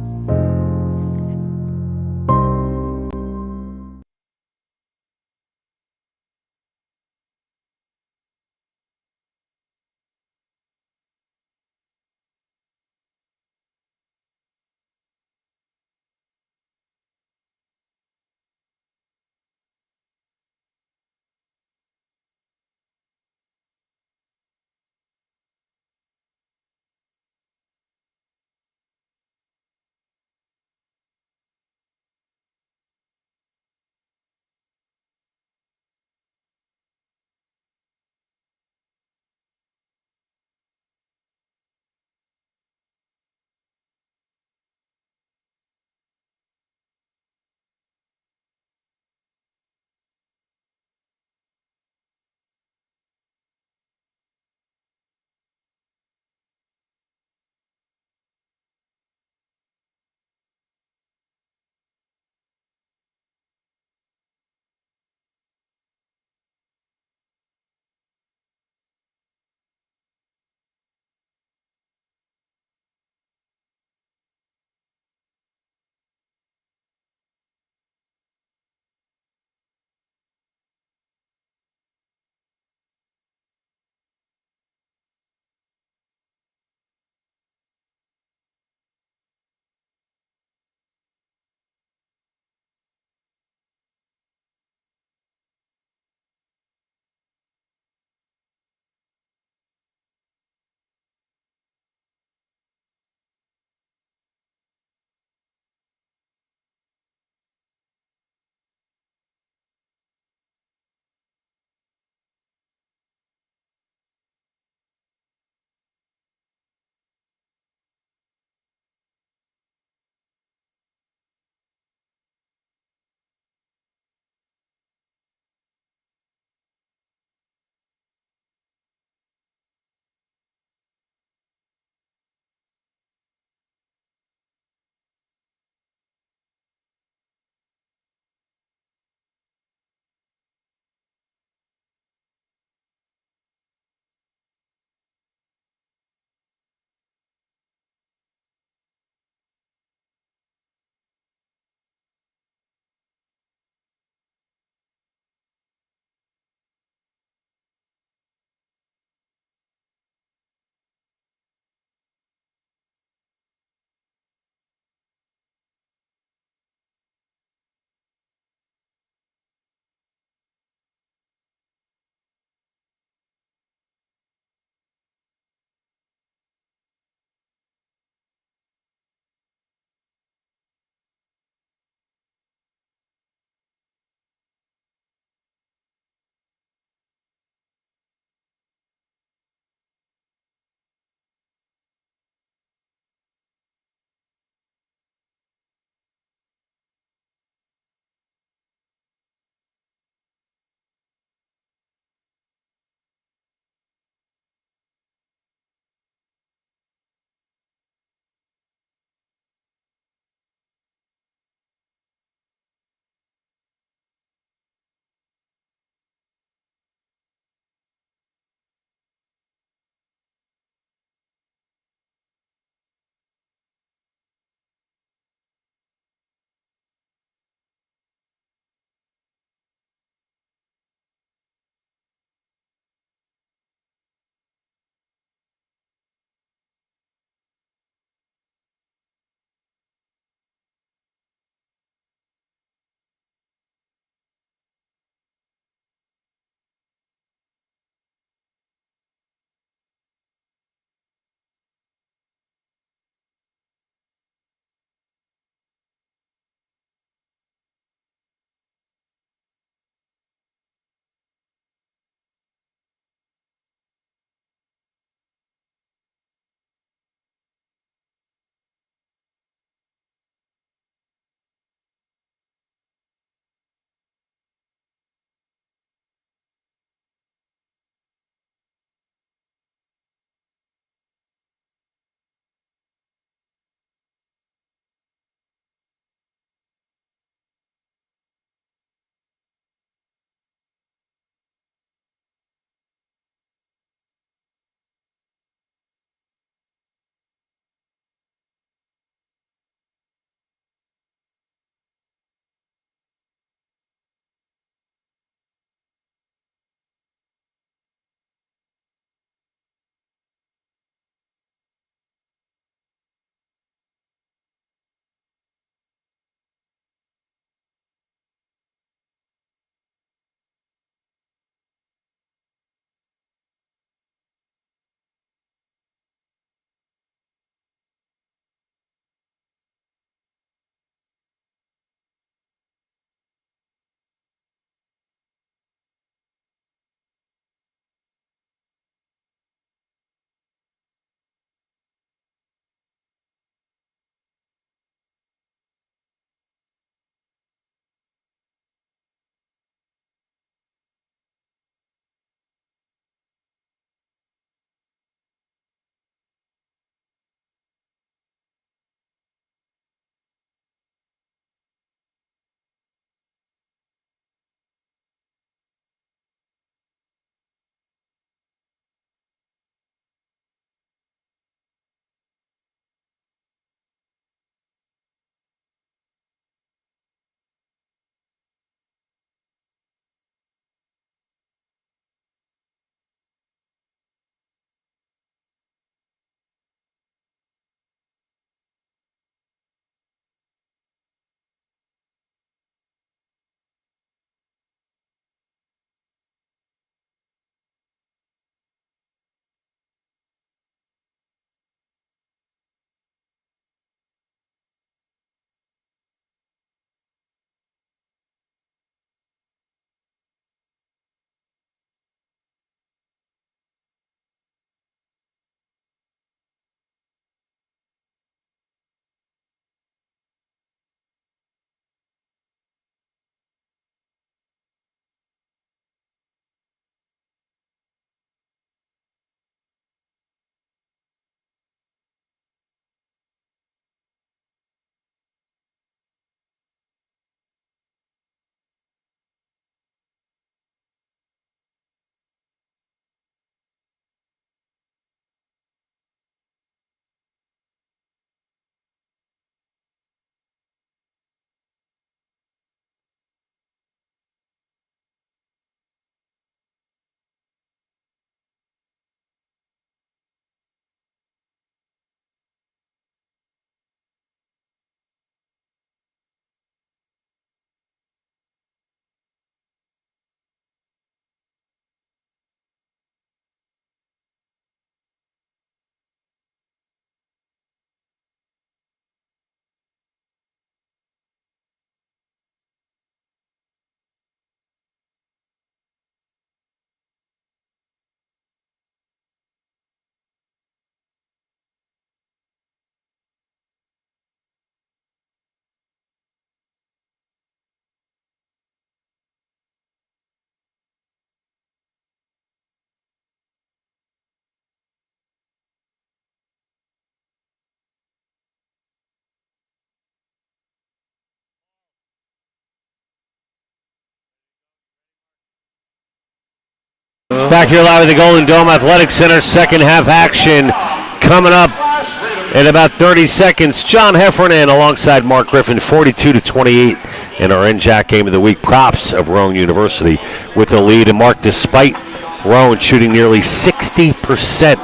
Back here live at the Golden Dome Athletic Center. Second half action coming up in about 30 seconds. John Heffernan alongside Mark Griffin, 42-28 in our NJAC Game of the Week. Props of Rowan University with the lead. And Mark, despite Rowan shooting nearly 60%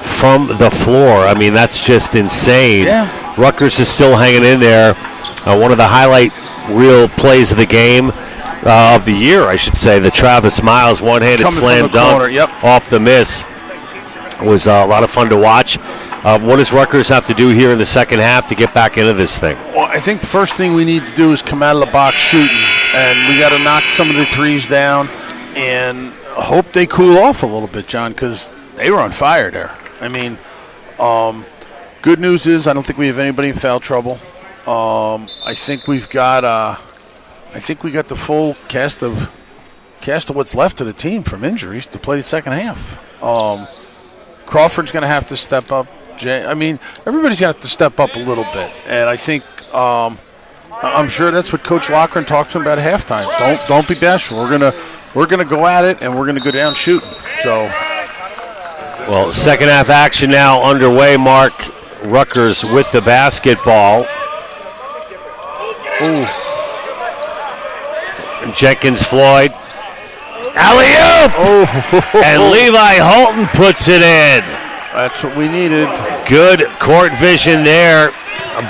from the floor, I mean, that's just insane. Yeah. Rutgers is still hanging in there. One of the highlight reel plays of the game. Of the year, I should say, the Travis Miles one-handed slam dunk off the miss was a lot of fun to watch. What does Rutgers have to do here in the second half to get back into this thing? Well, I think the first thing we need to do is come out of the box shooting, and we got to knock some of the threes down and hope they cool off a little bit, John, because they were on fire there. I mean, good news is I don't think we have anybody in foul trouble. I think we got the full cast of what's left of the team from injuries to play the second half. Crawford's going to have to step up. Everybody's going to have to step up a little bit, and I think I'm sure that's what Coach Loughran talked to him about at halftime. Don't be bashful. We're gonna go at it, and we're gonna go down shooting. So, well, second half action now underway. Mark, Rutgers with the basketball. Ooh. Jenkins Floyd. Alley-oop! Oh. And Levi Holton puts it in. That's what we needed. Good court vision there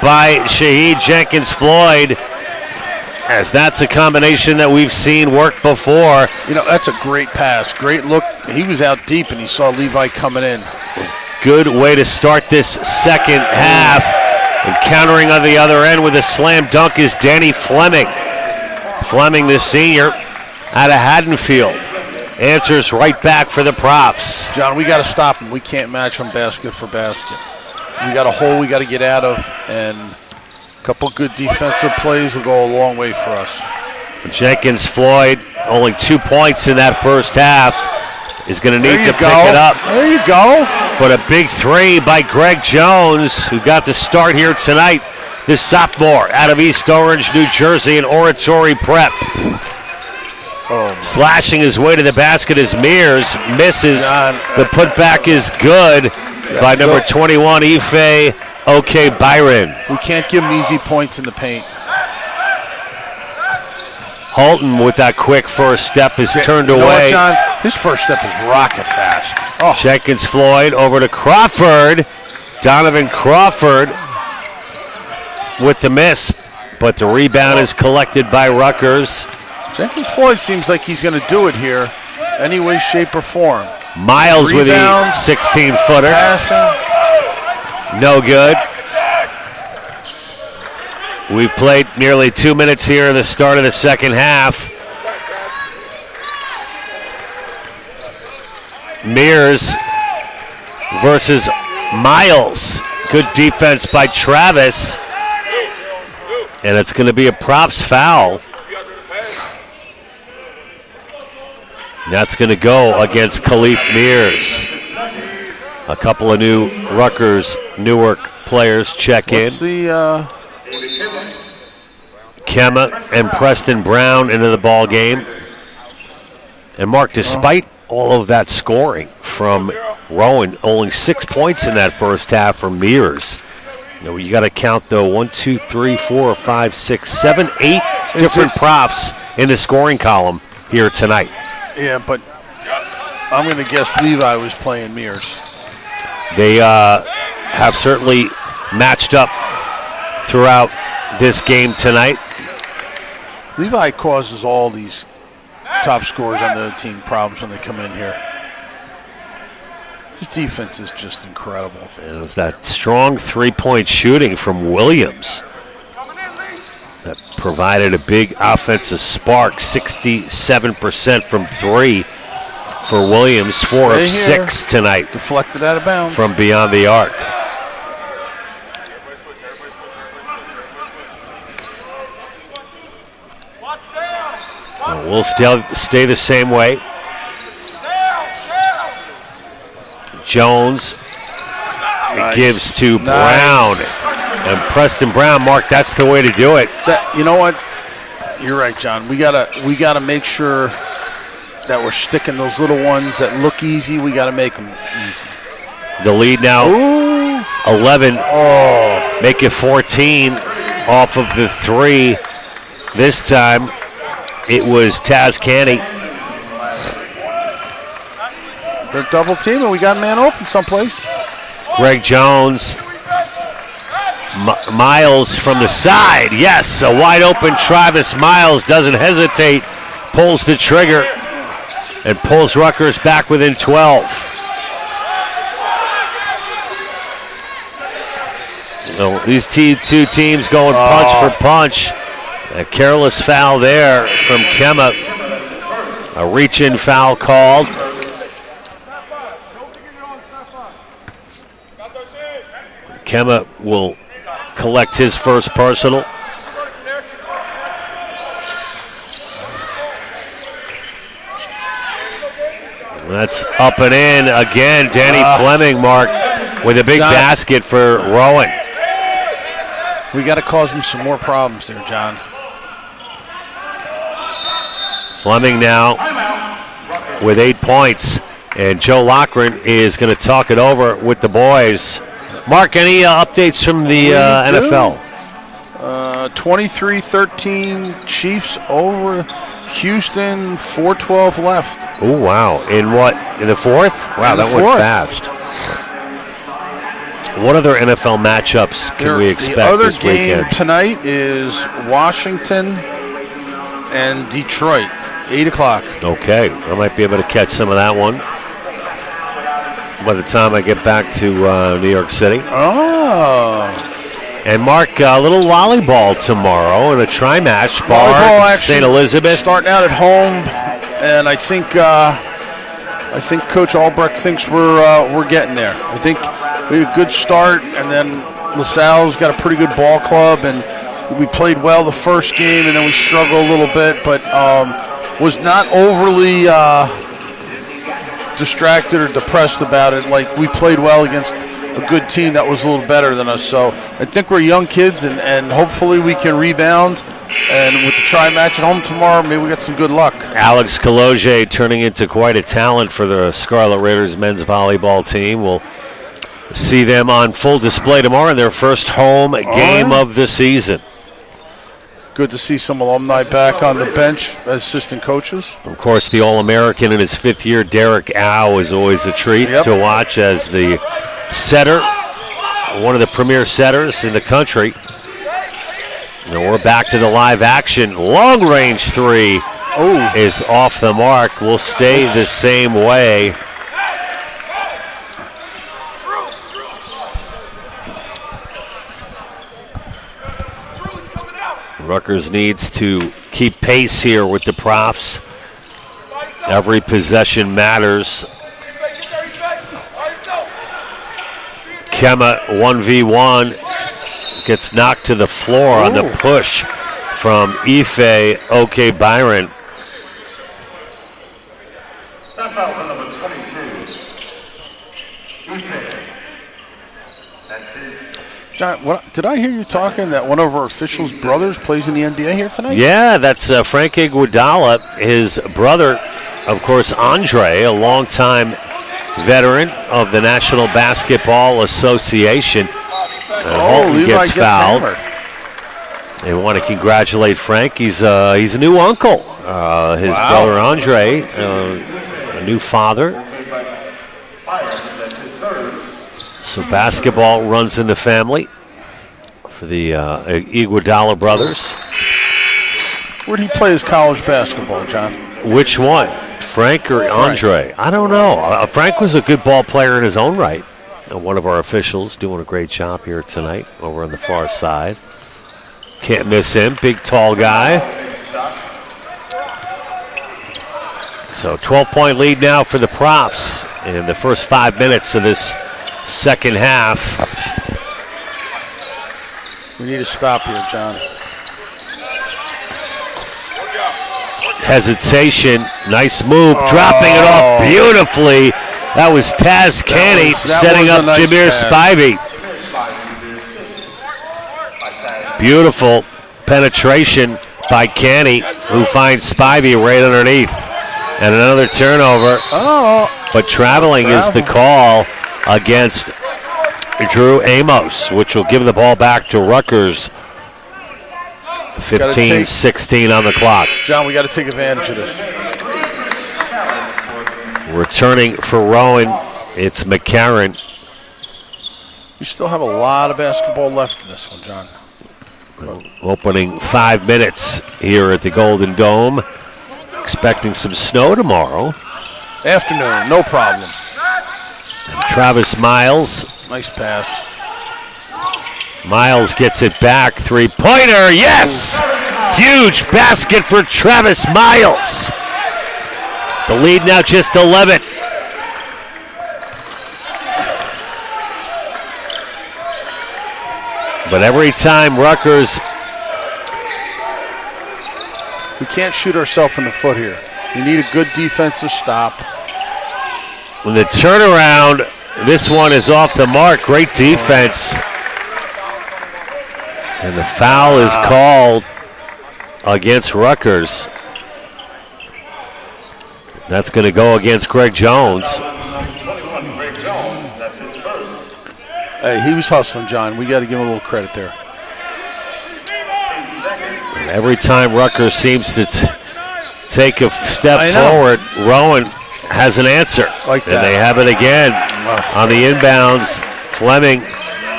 by Shaheed Jenkins Floyd, as that's a combination that we've seen work before. You know, that's a great pass. Great look. He was out deep, and he saw Levi coming in. Good way to start this second half. And countering on the other end with a slam dunk is Danny Fleming. Fleming, the senior, out of Haddonfield, answers right back for the props. John, we got to stop him. We can't match him basket for basket. We got a hole we got to get out of, and a couple good defensive plays will go a long way for us. Jenkins Floyd, only 2 points in that first half, is going to need to pick it up. There you go. But a big three by Greg Jones, who got the start here tonight. This sophomore out of East Orange, New Jersey, in Oratory Prep. Slashing his way to the basket as Mears misses. The putback is good by number 21, Ife OK Byron. We can't give him easy points in the paint. Holton with that quick first step is turned away. What, John? His first step is rocket fast. Oh. Jenkins Floyd over to Crawford. Donovan Crawford with the miss, but the rebound is collected by Rutgers. Jenkins Floyd seems like he's going to do it here, any way, shape, or form. Miles with a 16-footer. Passing. No good. We've played nearly 2 minutes here at the start of the second half. Mears versus Miles. Good defense by Travis. And it's going to be a props foul. That's going to go against Khalif Mears. A couple of new Rutgers Newark players check in. Kemma and Preston Brown into the ball game. And Mark, despite all of that scoring from Rowan, only 6 points in that first half for Mears. You got to count though 1, 2, 3, 4, 5, 6, 7, 8 different props in the scoring column here tonight. Yeah, but I'm going to guess Levi was playing Mears. They have certainly matched up throughout this game tonight. Levi causes all these top scorers on the other team problems when they come in here. His defense is just incredible. It was that strong three-point shooting from Williams that provided a big offensive spark. 67% from three for Williams, 4 of 6 tonight. Deflected out of bounds. From beyond the arc. We'll stay the same way. Jones gives to Brown. And Preston Brown, Mark, that's the way to do it. You know what? You're right, John. We gotta make sure that we're sticking those little ones that look easy. We got to make them easy. The lead now, 11. Make it 14 off of the 3. This time, it was Taz Canny. They're double teaming. We got a man open someplace. Greg Jones. Miles from the side. Yes, a wide open Travis Miles doesn't hesitate. Pulls the trigger and pulls Rutgers back within 12. So these two teams going punch for punch. A careless foul there from Kemma. A reach-in foul called. Kemma will collect his first personal. That's up and in again. Danny Fleming, Mark, with a big basket for Rowan. We got to cause him some more problems there, John. Fleming now with 8 points, and Joe Loughran is going to talk it over with the boys. Mark, any updates from the NFL? 23-13 Chiefs over Houston, 4:12 left. Oh, wow. In what? In the fourth? Wow, that went fast. What other NFL matchups can we expect the other this game weekend? Tonight is Washington and Detroit, 8 o'clock. Okay, I might be able to catch some of that one by the time I get back to New York City. Oh. And Mark, a little volleyball tomorrow in a tri-match. Bar, St. Elizabeth. Starting out at home, and I think Coach Albrecht thinks we're getting there. I think we had a good start, and then LaSalle's got a pretty good ball club, and we played well the first game, and then we struggled a little bit, but was not overly distracted or depressed about it. Like, we played well against a good team that was a little better than us. So I think we're young kids, and hopefully we can rebound. And with the tri-match at home tomorrow, maybe we get some good luck. Alex Kaloje turning into quite a talent for the Scarlet Raiders men's volleyball team. We'll see them on full display tomorrow in their first home game of the season. Good to see some alumni back on the bench as assistant coaches. Of course, the All-American in his 5th year, Derek Au, is always a treat to watch as the setter, one of the premier setters in the country. Now we're back to the live action. Long range 3 is off the mark. Will stay the same way. Rutgers needs to keep pace here with the Profs. Every possession matters. Kemma 1v1 gets knocked to the floor on the push from Ife OK Byron. That foul's on number 22. Ife. That's his. John, did I hear you talking that one of our officials' brothers plays in the NBA here tonight? Yeah, that's Frank Iguodala. His brother, of course, Andre, a longtime veteran of the National Basketball Association. Holton gets fouled. They want to congratulate Frank. He's a new uncle. His brother Andre, a new father. So basketball runs in the family for the Iguodala brothers. Where did he play his college basketball, John? Which one, Frank or Andre? I don't know. Frank was a good ball player in his own right. One of our officials doing a great job here tonight over on the far side. Can't miss him. Big, tall guy. So 12-point lead now for the Profs in the first 5 minutes of this second half. We need to stop here, John. Hesitation. Nice move. Dropping it off beautifully. That was Taz Canny setting up Jameer Spivey. Beautiful penetration by Canny, who finds Spivey right underneath. And another turnover. But traveling is the call against Drew Amos, which will give the ball back to Rutgers. 15-16 on the clock. John, we got to take advantage of this. Returning for Rowan, it's McCarron. We still have a lot of basketball left in this one, John. Opening 5 minutes here at the Golden Dome. Expecting some snow tomorrow. Afternoon, no problem. And Travis Miles. Nice pass. Miles gets it back. Three-pointer, yes! Huge basket for Travis Miles. The lead now just 11. But every time Rutgers... We can't shoot ourselves in the foot here. We need a good defensive stop. The turnaround, this one is off the mark. Great defense. And the foul is called against Rutgers. That's going to go against Greg Jones. Hey, he was hustling, John. We got to give him a little credit there. And every time Rutgers seems to take a step forward, Rowan has an answer. Like that. And they have it again on the inbounds. Fleming,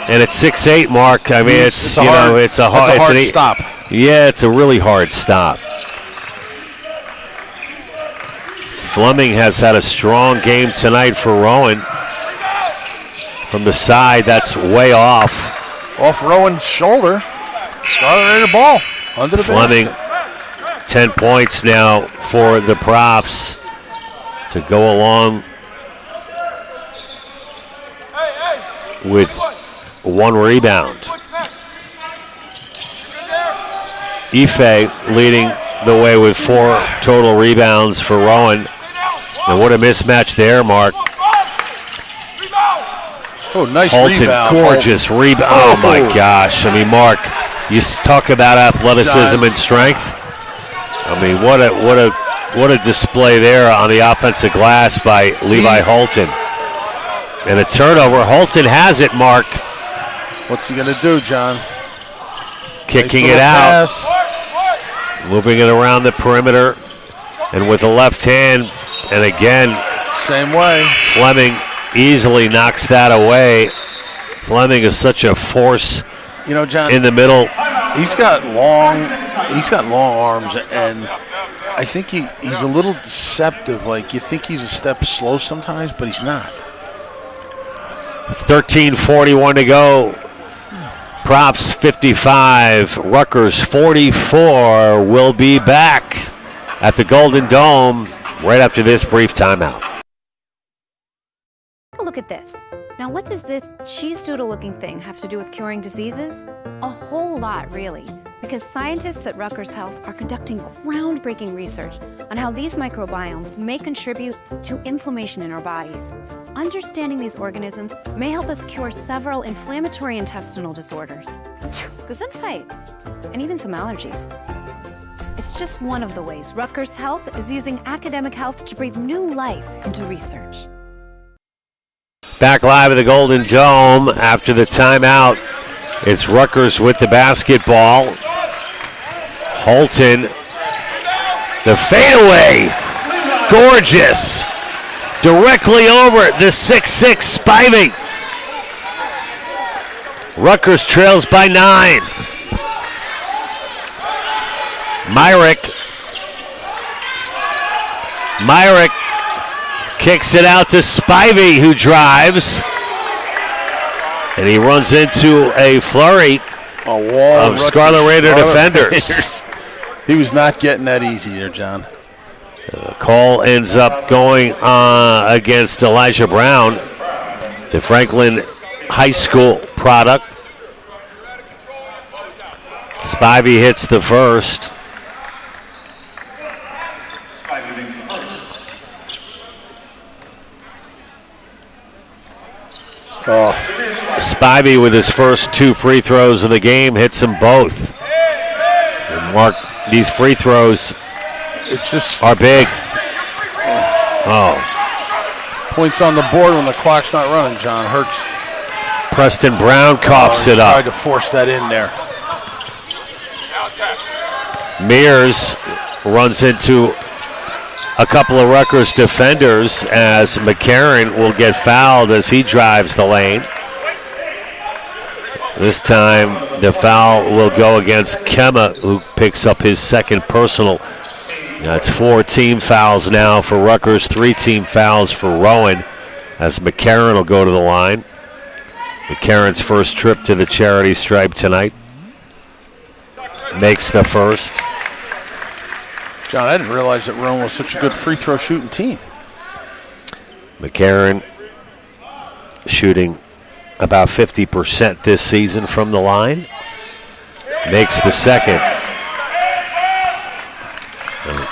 and it's 6-8, Mark. I mean, it's a hard stop. Yeah, it's a really hard stop. Fleming has had a strong game tonight for Rowan. From the side, that's way off. Off Rowan's shoulder. Scarlet Raider ball under the Fleming, basket. 10 points now for the Profs to go along with 1 rebound. Ife leading the way with 4 total rebounds for Rowan. And what a mismatch there, Mark. Oh, nice Holton, rebound. gorgeous rebound. Oh, my gosh. I mean, Mark, you talk about athleticism and strength. I mean, what a display there on the offensive glass by Levi Holton. And a turnover. Holton has it, Mark. What's he going to do, John? Kicking nice it out. Pass. Moving it around the perimeter. And with the left hand, and again, same way. Fleming easily knocks that away. Fleming is such a force, John, in the middle. He's got long arms, and I think he's a little deceptive. Like, you think he's a step slow sometimes, but he's not. 13:41 to go. Props 55, Rutgers 44. We'll be back at the Golden Dome right after this brief timeout. Look at this. Now, what does this cheese doodle looking thing have to do with curing diseases? A whole lot, really, because scientists at Rutgers Health are conducting groundbreaking research on how these microbiomes may contribute to inflammation in our bodies. Understanding these organisms may help us cure several inflammatory intestinal disorders, Gesundheit, and even some allergies. It's just one of the ways Rutgers Health is using academic health to breathe new life into research. Back live at the Golden Dome after the timeout. It's Rutgers with the basketball. Holton, the fadeaway, gorgeous. Directly over the 6'6" Spivey. Rutgers trails by 9. Myrick kicks it out to Spivey, who drives. And he runs into a flurry of Scarlet Raider defenders. He was not getting that easy there, John. Call ends up going against Elijah Brown, the Franklin High School product. Spivey hits the first. Spivey with his first 2 free throws of the game hits them both. And Mark, these free throws are big. Oh. Points on the board when the clock's not running, John. Hurts. Preston Brown coughs it up. Tried to force that in there. Mears runs into a couple of Rutgers defenders as McCarron will get fouled as he drives the lane. This time the foul will go against Kemma, who picks up his second personal. That's 4 team fouls now for Rutgers, 3 team fouls for Rowan as McCarron will go to the line. McCarron's first trip to the charity stripe tonight. Makes the first. John, I didn't realize that Rowan was such a good free throw shooting team. McCarron shooting about 50% this season from the line. Makes the second.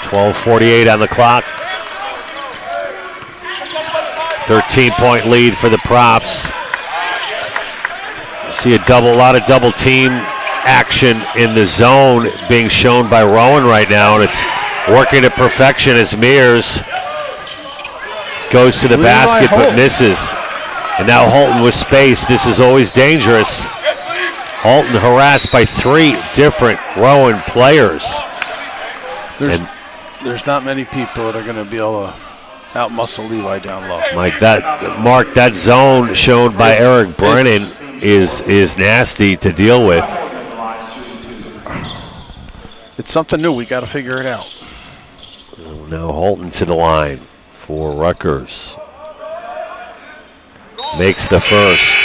12:48 on the clock. 13-point lead for the Props. See a lot of double team action in the zone being shown by Rowan right now, and it's working to perfection as Mears goes to the basket but misses. And now Holton with space. This is always dangerous. Holton harassed by 3 different Rowan players. There's not many people that are going to be able to out-muscle Levi down low. Like that, Mark, that zone shown by Eric Brennan is nasty to deal with. It's something new. We got to figure it out. Now Holton to the line for Rutgers. Makes the first.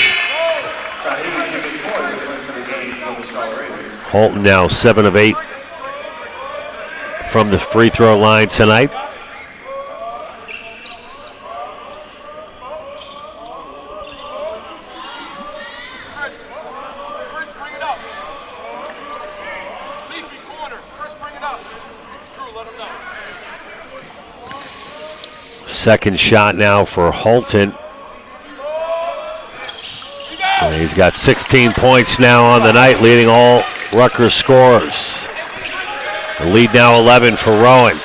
Holton now 7 of 8 from the free throw line tonight. Second shot now for Holton. And he's got 16 points now on the night, leading all Rutgers scorers. The lead now 11 for Rowan.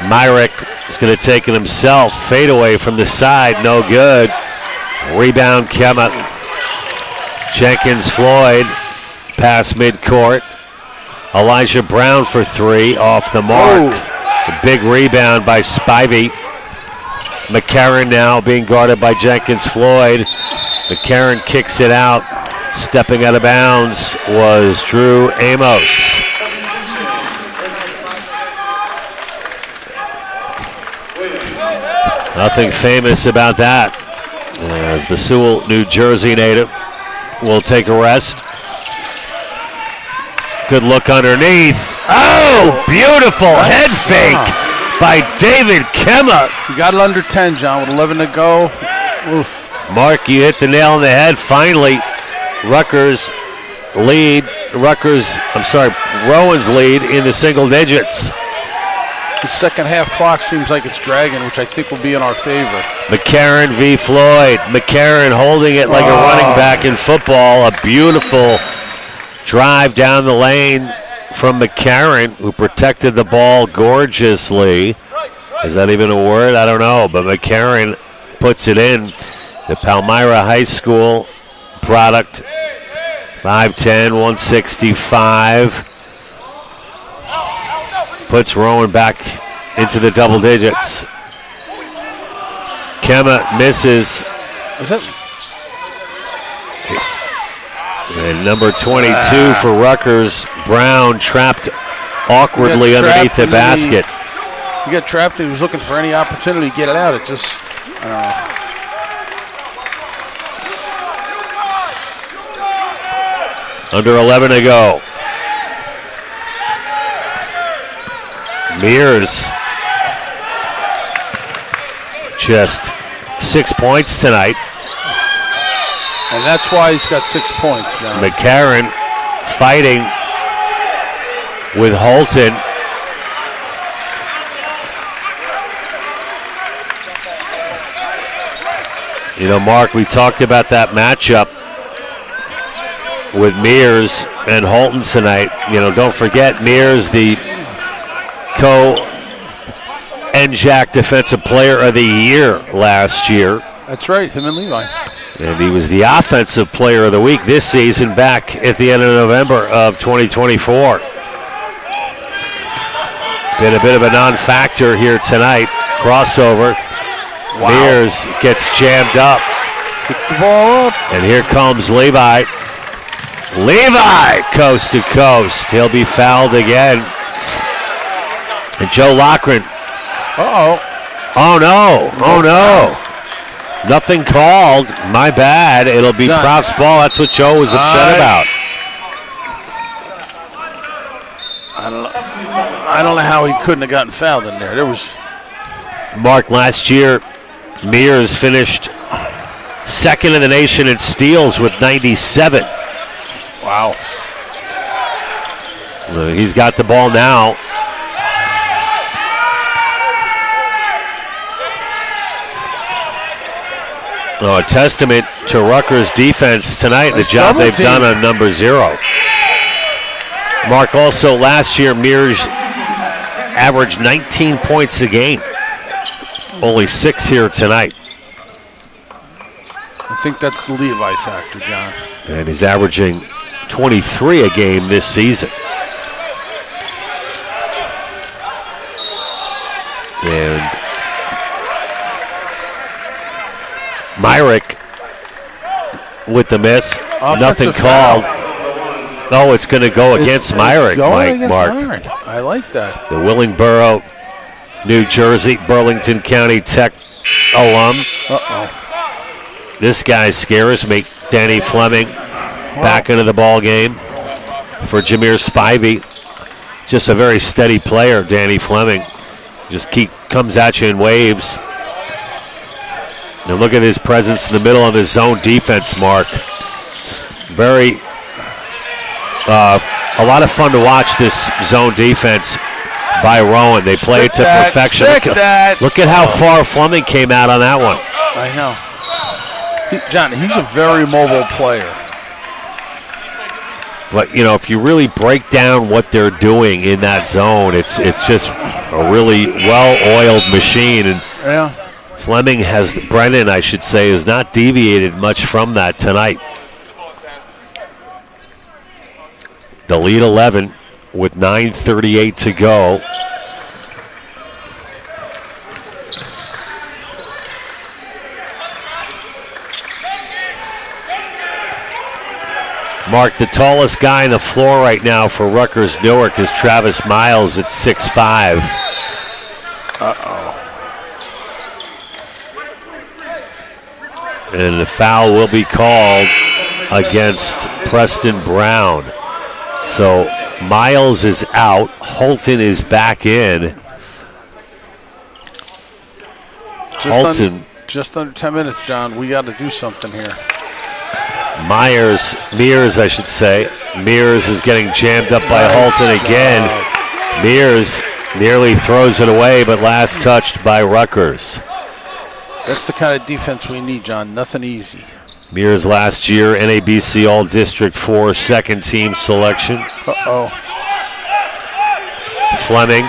Myrick is going to take it himself. Fade away from the side, no good. Rebound Kemma. Jenkins Floyd, pass midcourt. Elijah Brown for 3, off the mark. A big rebound by Spivey. McCarron now being guarded by Jenkins Floyd. McCarron kicks it out. Stepping out of bounds was Drew Amos. Nothing famous about that, as the Sewell, New Jersey native will take a rest. Good look underneath. Oh, beautiful head fake by David Kemma. You got it under 10, John, with 11 to go. Oof. Mark, you hit the nail on the head. Finally, Rowan's lead in the single digits. The second half clock seems like it's dragging, which I think will be in our favor. McCarron v. Floyd. McCarron holding it like a running back in football. A beautiful drive down the lane from McCarron, who protected the ball gorgeously. Is that even a word? I don't know, but McCarron puts it in. The Palmyra High School product, 5'10", 165. Puts Rowan back into the double digits. Kemma misses. Is it? And number 22 for Rutgers, Brown, trapped awkwardly underneath the basket. He got trapped. He was looking for any opportunity to get it out. It just, I don't know. Under 11 to go. Mears, just 6 points tonight. And that's why he's got 6 points, John. McCarron fighting with Holton. You know, Mark, we talked about that matchup with Mears and Holton tonight. Don't forget Mears, the NJAC Defensive Player of the Year last year. That's right, him and Levi. And he was the Offensive Player of the Week this season back at the end of November of 2024. Been a bit of a non-factor here tonight. Crossover. Wow. Mears gets jammed up. Pick the ball up. And here comes Levi. Levi, coast to coast. He'll be fouled again. And Joe Loughran. Uh-oh. Oh, no. Oh, no. Nothing called. My bad. It'll be Prof's ball. That's what Joe was upset about. I don't know how he couldn't have gotten fouled in there. There was... Mark, last year, Mears finished second in the nation in steals with 97. Wow. He's got the ball now. A testament to Rutgers' defense tonight, the job they've done on number 0. Mark, also last year, Mears averaged 19 points a game. Only 6 here tonight. I think that's the Levi factor, John. And he's averaging 23 a game this season. And Myrick with the miss. Nothing called. Oh, it's going to go against Myrick, Mark. I like that. The Willingboro, New Jersey, Burlington County Tech alum. Uh-oh. This guy scares me. Danny Fleming back into the ball game for Jameer Spivey. Just a very steady player, Danny Fleming. Just comes at you in waves. And look at his presence in the middle of his zone defense, Mark. Just very, a lot of fun to watch this zone defense by Rowan. They play it to perfection. Look at how far Fleming came out on that one. I know. John, he's a very mobile player. But, if you really break down what they're doing in that zone, it's just a really well-oiled machine. And yeah. Fleming Brennan, I should say, has not deviated much from that tonight. The lead 11 with 9:38 to go. Mark, the tallest guy on the floor right now for Rutgers Newark is Travis Miles at 6'5". Uh-oh. And the foul will be called against Preston Brown. So Miles is out. Holton is back in. Just under 10 minutes, John. We got to do something here. Mears, I should say. Mears is getting jammed up by Holton again. Mears nearly throws it away, but last touched by Rutgers. That's the kind of defense we need, John. Nothing easy. Mears last year, NABC All-District 4 second-team selection. Uh-oh. Fleming,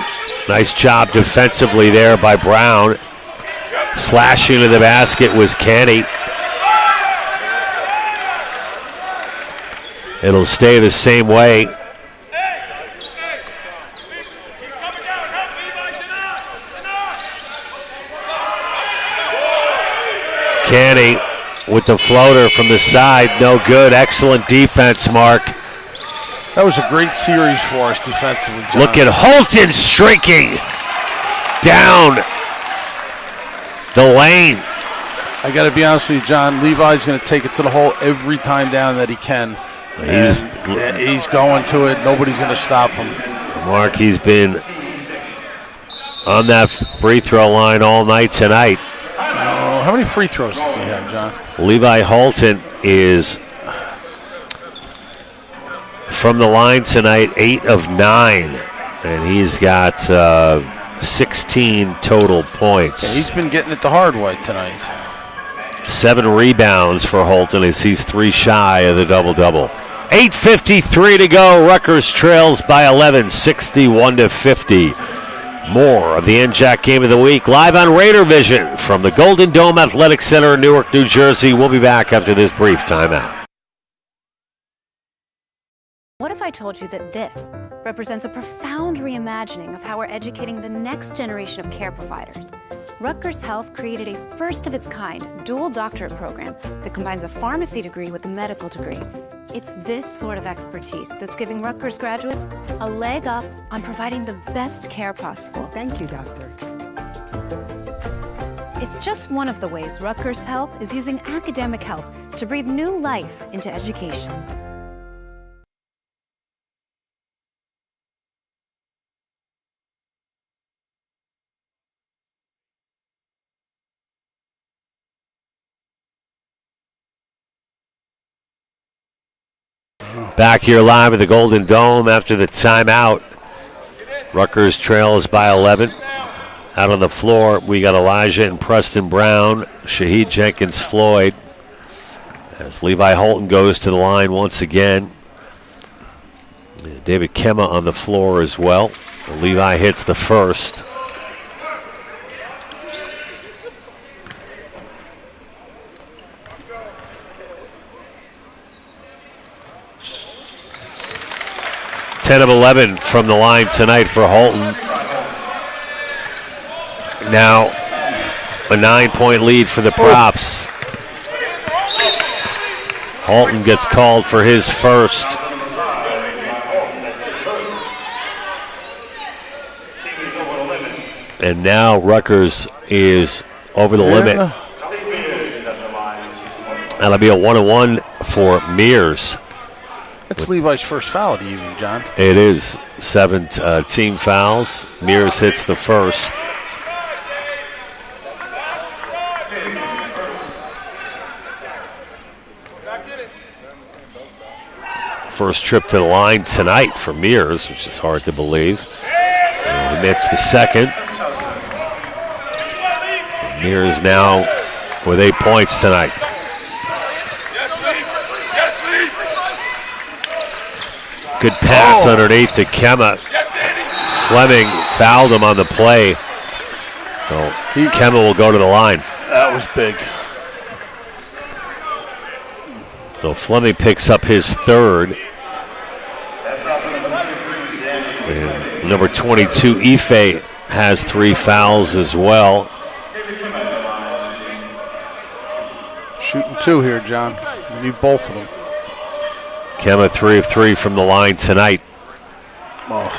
nice job defensively there by Brown. Slashing to the basket was Kenny. It'll stay the same way. Kenny with the floater from the side, no good. Excellent defense, Mark. That was a great series for us defensively, John. Look at Holton streaking down the lane. I got to be honest with you, John. Levi's going to take it to the hole every time down that he can. He's going to it. Nobody's going to stop him. Mark, he's been on that free throw line all night tonight. How many free throws does he have, John? Levi Holton is from the line tonight, 8 of 9, and he's got 16 total points. Yeah, he's been getting it the hard way tonight. 7 rebounds for Holton as he's 3 shy of the double-double. 8:53 to go. Rutgers trails by 11, 61-50. More of the NJAC Game of the Week live on Raider Vision from the Golden Dome Athletic Center in Newark, New Jersey. We'll be back after this brief timeout. What if I told you that this represents a profound reimagining of how we're educating the next generation of care providers? Rutgers Health created a first-of-its-kind dual doctorate program that combines a pharmacy degree with a medical degree. It's this sort of expertise that's giving Rutgers graduates a leg up on providing the best care possible. Thank you, doctor. It's just one of the ways Rutgers Health is using academic health to breathe new life into education. Back here live at the Golden Dome after the timeout. Rutgers trails by 11. Out on the floor, we got Elijah and Preston Brown, Shaheed Jenkins-Floyd. As Levi Holton goes to the line once again. David Kemma on the floor as well. Levi hits the first. Ten of 11 from the line tonight for Holton. Now a 9-point lead for the Props. Holton gets called for his first. And now Rutgers is over the limit. That'll be a 1-on-1 for Mears. That's Levi's first foul of the evening, John. It is 7 team fouls. Mears hits the first. First trip to the line tonight for Mears, which is hard to believe. And he hits the second. Mears now with 8 points tonight. Good pass underneath to Kemma. Fleming fouled him on the play. So Kemma will go to the line. That was big. So Fleming picks up his third. And number 22, Ife, has 3 fouls as well. Shooting 2 here, John. We need both of them. Kemma 3 of 3 from the line tonight. Oh.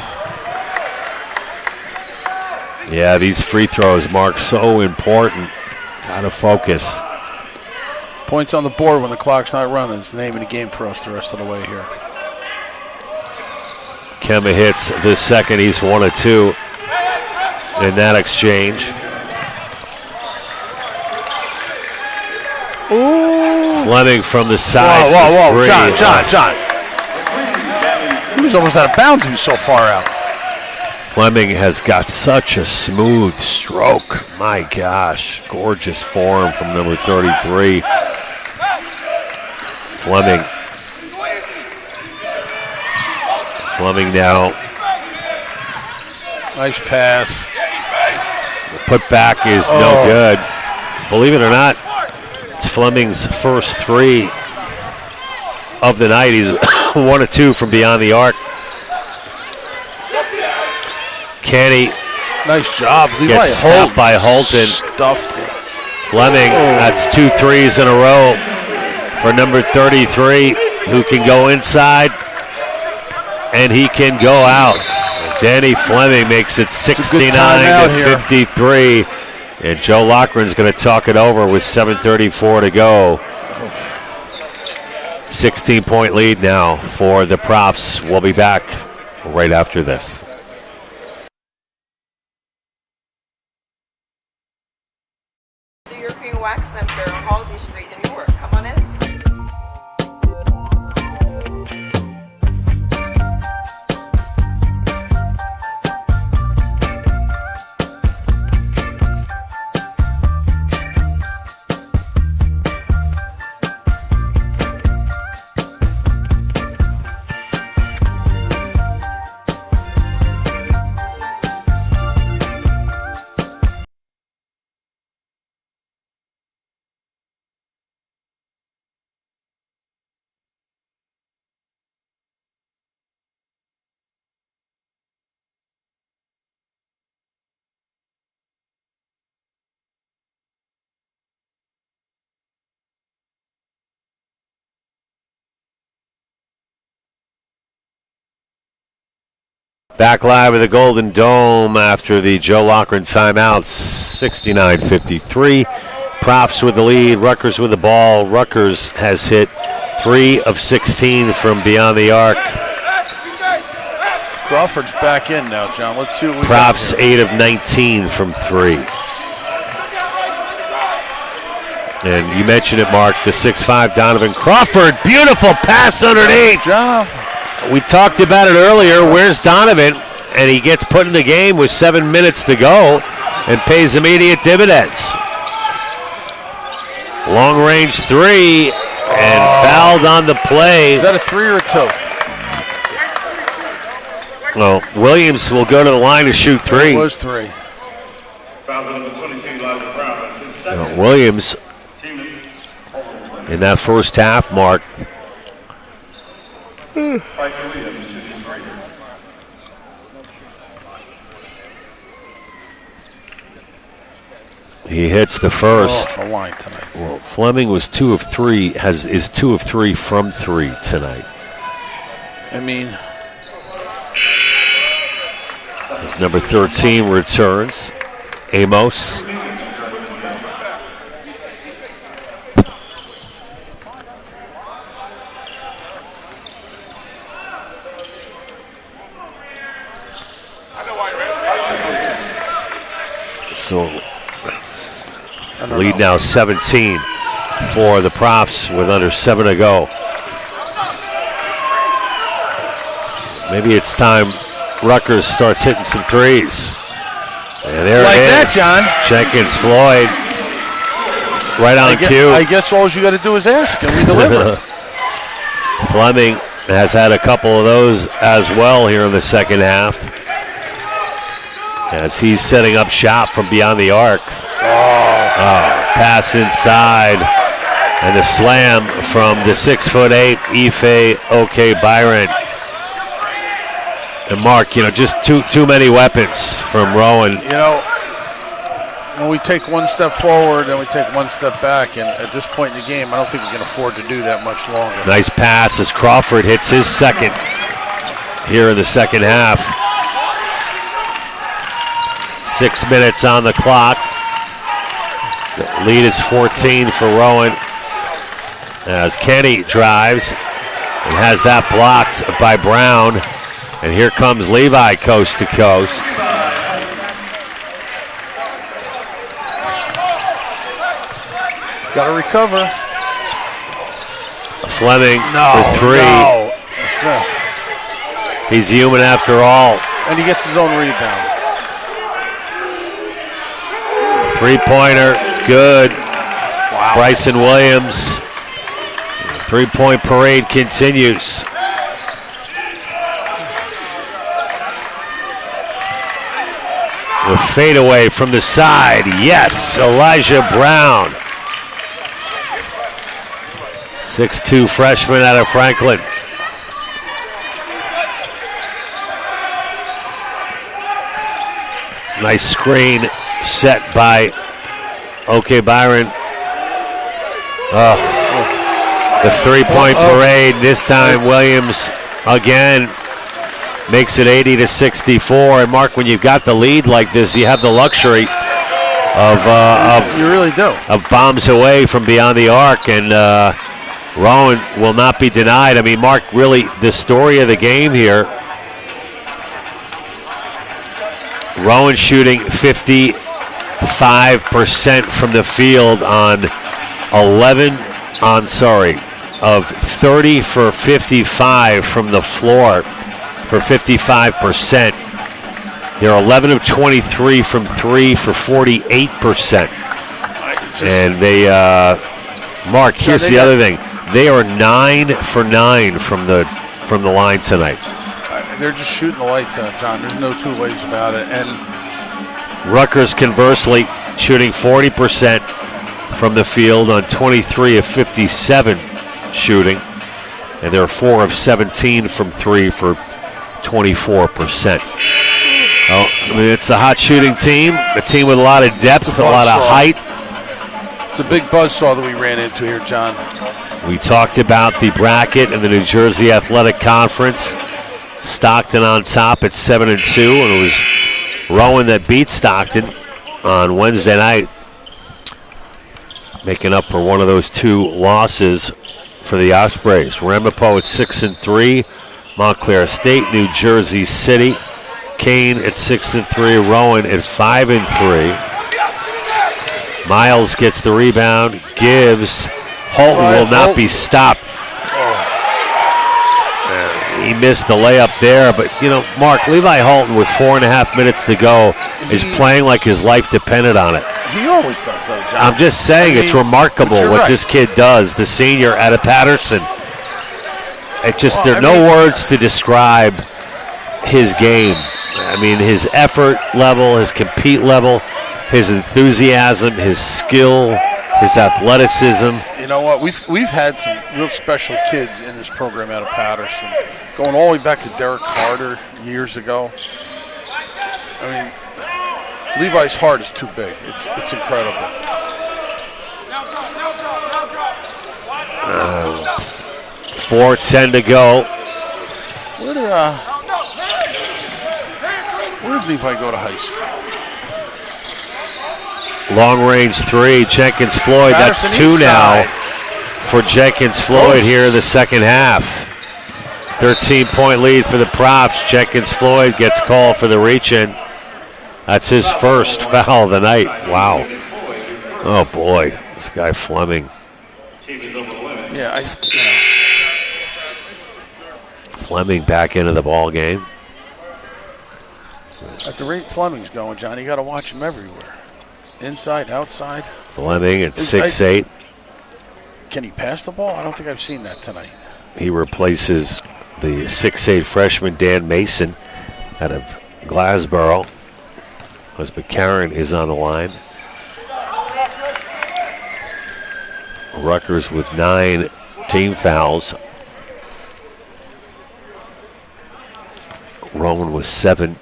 Yeah, these free throws, Mark, so important. Gotta focus. Points on the board when the clock's not running. It's the name of the game for us the rest of the way here. Kemma hits the second. He's 1 of 2 in that exchange. Ooh. Fleming from the side. Whoa. John. He was almost out of bounds. He was so far out. Fleming has got such a smooth stroke. My gosh. Gorgeous form from number 33. Fleming now. Nice pass. The putback is no good. Believe it or not, it's Fleming's first 3 of the night. He's 1 of 2 from beyond the arc. Kenny. Nice job. Gets stopped by Holton. Stuffed it. Fleming, that's 2 threes in a row for number 33, who can go inside and he can go out. Danny Fleming makes it 69-53. And Joe Loughran's going to talk it over with 7:34 to go. 16-point lead now for the Props. We'll be back right after this. The European Wax Center on Halsey Street in Newark. Come on in. Back live at the Golden Dome after the Joe Loughran timeouts. 69-53. Props with the lead. Rutgers with the ball. Rutgers has hit 3 of 16 from beyond the arc. Crawford's back in now, John. Let's see what we Props got here. 8 of 19 from 3. And you mentioned it, Mark, the 6'5" Donovan Crawford. Beautiful pass underneath. Good job. We talked about it earlier. Where's Donovan? And he gets put in the game with 7 minutes to go and pays immediate dividends. Long range 3 and fouled on the play. Is that a 3 or a 2? Well, Williams will go to the line to shoot 3. It was 3. Williams in that first half, Mark. He hits the first. The line tonight. Well, Fleming was 2 of 3. Is 2 of 3 from 3 tonight. I mean, His number 13 returns. Amos. So lead now 17 for the Profs with under 7 to go. Maybe it's time Rutgers starts hitting some threes. And there like it is. that, John. Jenkins Floyd. Right on cue. I guess all you got to do is ask and we deliver. Fleming has had a couple of those as well here in the second half, as he's setting up shop from beyond the arc. Pass inside, and the slam from the 6'8" Ife Byron. And Mark, just too many weapons from Rowan. When we take one step forward and we take one step back, and at this point in the game, I don't think we can afford to do that much longer. Nice pass as Crawford hits his second here in the second half. 6 minutes on the clock. The lead is 14 for Rowan as Kenny drives and has that blocked by Brown. And here comes Levi coast to coast. Got to recover. Fleming for 3. No. He's human after all. And he gets his own rebound. Three-pointer, good. Wow. Bryson Williams. Three-point parade continues. The fadeaway from the side. Yes, Elijah Brown. 6'2" freshman out of Franklin. Nice screen set by Byron. The three-point parade. This time Williams again makes it 80-64. And Mark, when you've got the lead like this, you have the luxury of you really do. Of bombs away from beyond the arc, and Rowan will not be denied. I mean, Mark, really the story of the game here. Rowan shooting 55% from the field on 30 for 55 from the floor for 55%. They're 11 of 23 from 3 for 48%. And they, Mark, here's the other thing. They are 9 for 9 from the line tonight. They're just shooting the lights out, John. There's no two ways about it. And Rutgers, conversely, shooting 40% from the field on 23 of 57 shooting. And they're 4 of 17 from 3 for 24%. It's a hot shooting team, a team with a lot of depth, a lot of height. It's a big buzzsaw that we ran into here, John. We talked about the bracket in the New Jersey Athletic Conference. Stockton on top at 7-2, and it was Rowan that beat Stockton on Wednesday night, making up for one of those 2 losses for the Ospreys. Ramapo at 6-3, Montclair State, New Jersey City, Kane at 6-3, Rowan at 5-3. Miles gets the rebound, gives. Holton will not be stopped. He missed the layup there, but Mark, Levi Holton with 4.5 minutes to go is playing like his life depended on it. He always does, though, John. I'm just saying, it's remarkable what this kid does, the senior out of Patterson. There are no words to describe his game. I mean, his effort level, his compete level, his enthusiasm, his skill, his athleticism. You know what? We've had some real special kids in this program out of Patterson, going all the way back to Derek Carter years ago. I mean, Levi's heart is too big. It's incredible. 4:10 to go. Where did Levi go to high school? Long range 3, Jenkins Floyd. That's 2 now for Jenkins Floyd here in the second half. 13-point lead for the Props. Jenkins Floyd gets called for the reach-in. That's his first foul of the night. Wow. Oh, boy. This guy Fleming. Yeah, Fleming back into the ball game. At the rate Fleming's going, John, you got to watch him everywhere. Inside, outside. Fleming at 6'8". Can he pass the ball? I don't think I've seen that tonight. He replaces the 6'8" freshman Dan Mason out of Glassboro, as McCarron is on the line. Rutgers with 9 team fouls. Rowan with 7.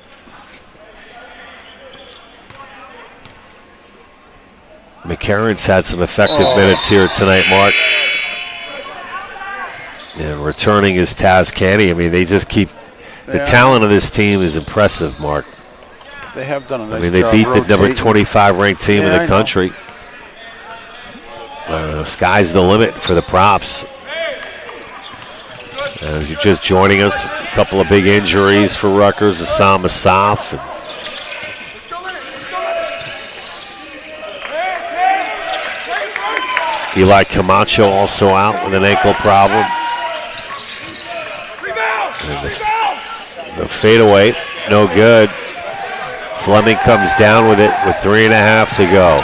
McCarron's had some effective minutes here tonight, Mark. And returning is Taz Canny. I mean, they just keep the talent of this team is impressive, Mark. They have done a nice job. I mean, they beat the number 25 ranked team in the country. Sky's the limit for the Props. If you're just joining us, a couple of big injuries for Rutgers, Assam Asaf. Eli Camacho also out with an ankle problem. And the fadeaway, no good. Fleming comes down with it with 3.5 to go.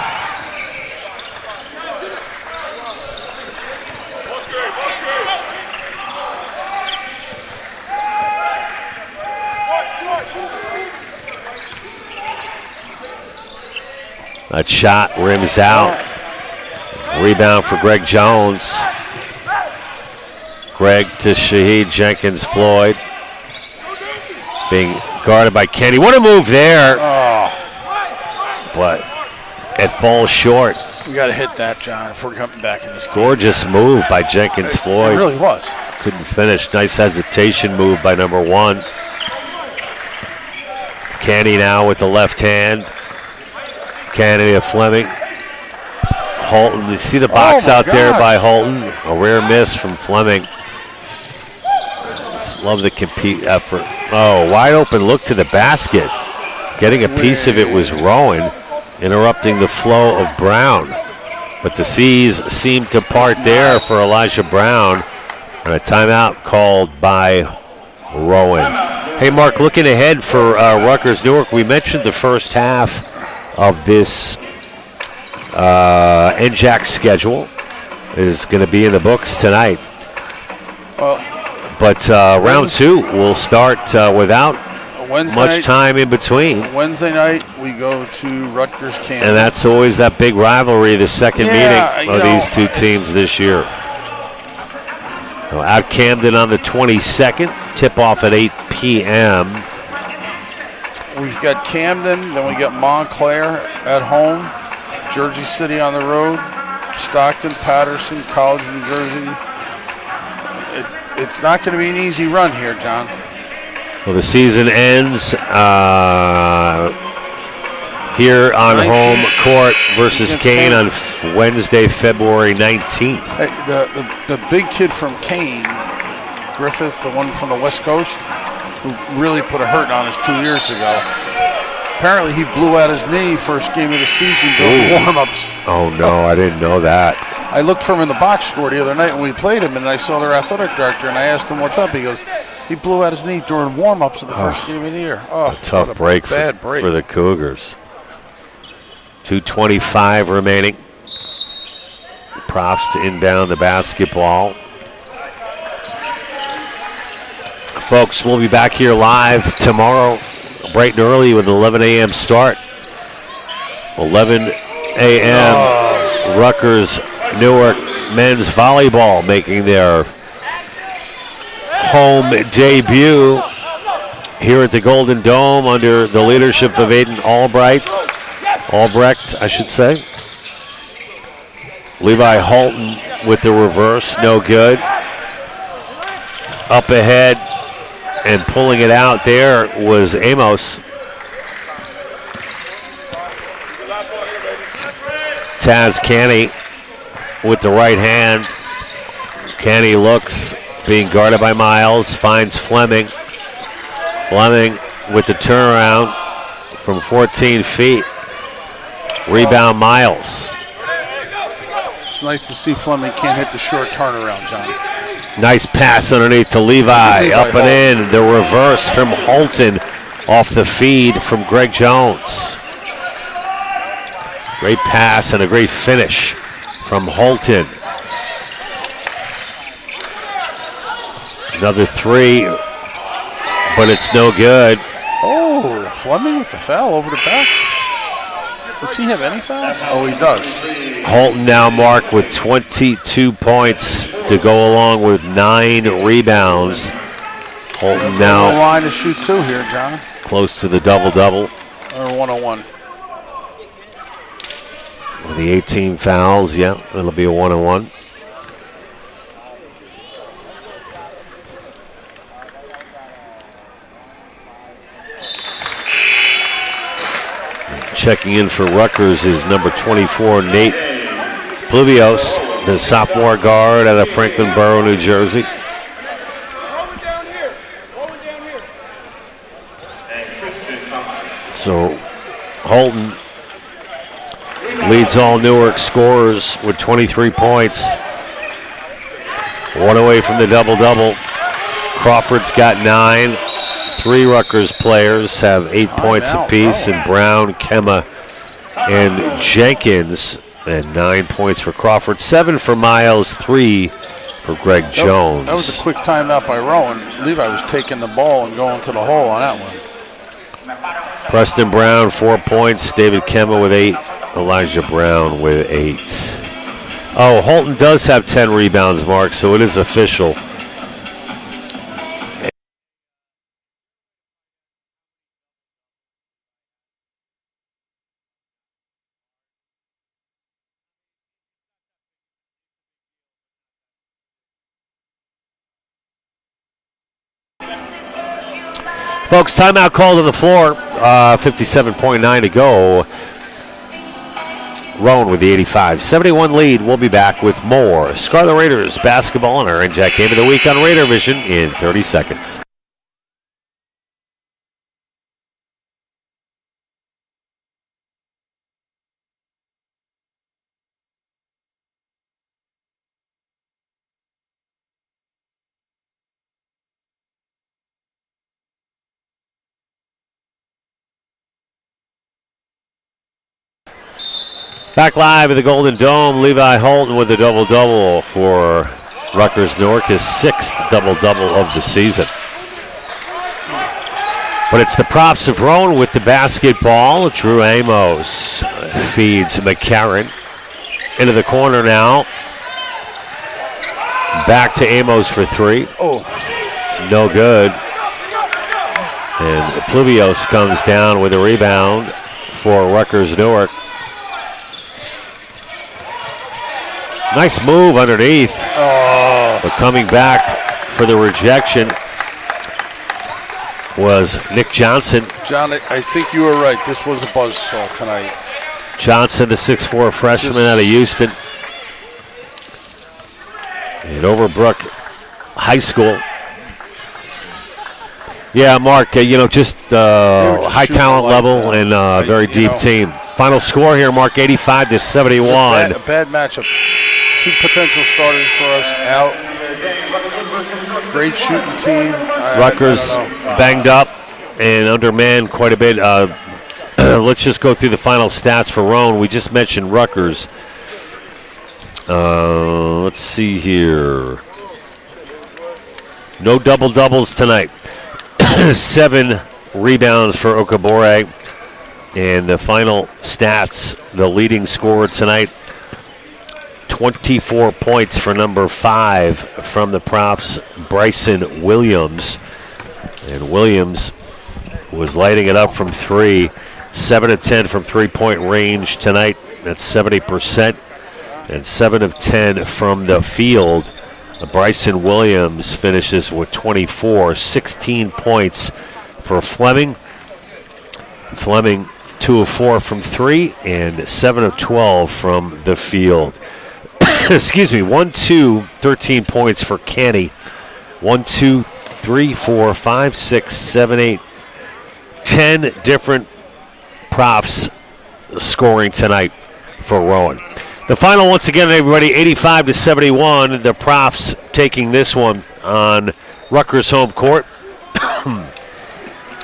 That shot rims out. Rebound for Greg Jones. Greg to Shaheed Jenkins Floyd. Being guarded by Kenny. What a move there. But it falls short. We got to hit that, John, if we're coming back in this game. Gorgeous move by Jenkins Floyd. It really was. Couldn't finish. Nice hesitation move by number 1. Kenny now with the left hand. Kenny to Fleming. Holton, you see the box out there by Holton. A rare miss from Fleming. Just love the compete effort. Oh, wide open look to the basket. Getting a piece of it was Rowan, interrupting the flow of Brown. But the seas seemed to part there for Elijah Brown. And a timeout called by Rowan. Hey, Mark, looking ahead for Rutgers Newark, we mentioned the first half of this NJAC schedule is going to be in the books tonight. But round 2 will start without much time in between. Wednesday night, we go to Rutgers Camden. And that's always that big rivalry, the second meeting of these two teams this year. So out Camden on the 22nd, tip-off at 8 p.m. We've got Camden, then we got Montclair at home, Jersey City on the road, Stockton, Patterson, College, New Jersey. It's not going to be an easy run here, John. Well, the season ends here on 19th. home court versus Kane on Wednesday, February 19th. Hey, the big kid from Kane, Griffith, the one from the West Coast, who really put a hurt on us 2 years ago. Apparently he blew out his knee first game of the season doing warm-ups. Oh, no, I didn't know that. I looked for him in the box score the other night when we played him, and I saw their athletic director, and I asked him what's up. He goes, he blew out his knee during warm-ups of the first game of the year. Oh, Tough break for the Cougars. 2:25 remaining. Props to inbound the basketball. Folks, we'll be back here live tomorrow, bright and early with an 11 a.m. start. 11 a.m. Rutgers Newark men's volleyball making their home debut here at the Golden Dome under the leadership of Aiden Albrecht, I should say. Levi Holton with the reverse, no good. Up ahead and pulling it out there was Amos. Taz Canny with the right hand. Canny looks, being guarded by Miles, finds Fleming. Fleming with the turnaround from 14 feet. Rebound Miles. It's nice to see Fleming can't hit the short turnaround, John. Nice pass underneath to Levi. Up and in. The reverse from Holton off the feed from Greg Jones. Great pass and a great finish from Holton. Another three, but it's no good. Oh, Fleming with the foul over the back. Does he have any fouls? Oh, he does. Holton now marked with 22 points to go along with 9 rebounds. Holton now line to shoot 2 here, John. Close to the double-double. Or 101. With the 18 fouls, yeah, it'll be a 1-on-1. Checking in for Rutgers is number 24, Nate Pluvios, the sophomore guard out of Franklin Borough, New Jersey. So Holton leads all Newark scorers with 23 points. 1 away from the double-double. Crawford's got 9. 3 Rutgers players have 8 points apiece, and Brown, Kemma, and Jenkins, and 9 points for Crawford, 7 for Miles, 3 for Greg Jones. That was a quick timeout by Rowan. Levi was taking the ball and going to the hole on that one. Preston Brown, 4 points. David Kemma with 8. Elijah Brown with 8. Oh, Holton does have 10 rebounds, Mark, so it is official. Folks, timeout called on the floor. 57.9 to go. Rowan with the 85-71 lead. We'll be back with more Scarlet Raiders basketball on our NJAC Game of the Week on Raider Vision in 30 seconds. Back live at the Golden Dome, Levi Holton with the double-double for Rutgers Newark, his 6th double-double of the season. But it's the props of Rowan with the basketball. Drew Amos feeds McCarron into the corner now. Back to Amos for 3. Oh. No good. And Pluvios comes down with a rebound for Rutgers Newark. Nice move underneath. But coming back for the rejection was Nick Johnson. John, I think you were right. This was a buzzsaw tonight. Johnson, the 6'4 freshman out of Houston. In Overbrook High School. Yeah, Mark, just high talent level and very deep team. Final score here, Mark, 85-71. A bad matchup. 2 potential starters for us out. Great shooting team. Rutgers banged up and undermanned quite a bit. Let's just go through the final stats for Rowan. We just mentioned Rutgers. Let's see here. No double-doubles tonight. 7 rebounds for Okabore. And the final stats, the leading scorer tonight, 24 points for number 5 from the Profs, Bryson Williams. And Williams was lighting it up from 3. 7 of 10 from three-point range tonight. That's 70%. And 7 of 10 from the field. Bryson Williams finishes with 24. 16 points for Fleming. Fleming, 2 of 4 from 3 and 7 of 12 from the field. Excuse me, 13 points for Kenny. 1, 2, 3, 4, 5, 6, 7, 8, 10 different Profs scoring tonight for Rowan. The final, once again, everybody, 85-71. The Profs taking this one on Rutgers home court.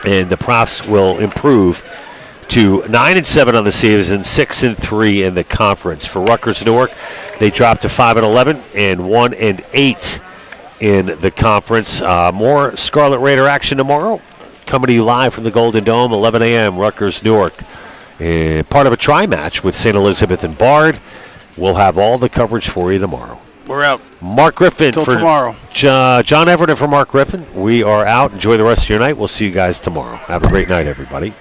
And the Profs will improve to 9-7 on the season, 6-3 in the conference. For Rutgers Newark, they dropped to 5-11 and 1-8 in the conference. More Scarlet Raider action tomorrow. Coming to you live from the Golden Dome, 11 a.m., Rutgers Newark. Part of a tri-match with St. Elizabeth and Bard. We'll have all the coverage for you tomorrow. We're out. Mark Griffin Till for tomorrow. John Everett for Mark Griffin. We are out. Enjoy the rest of your night. We'll see you guys tomorrow. Have a great night, everybody.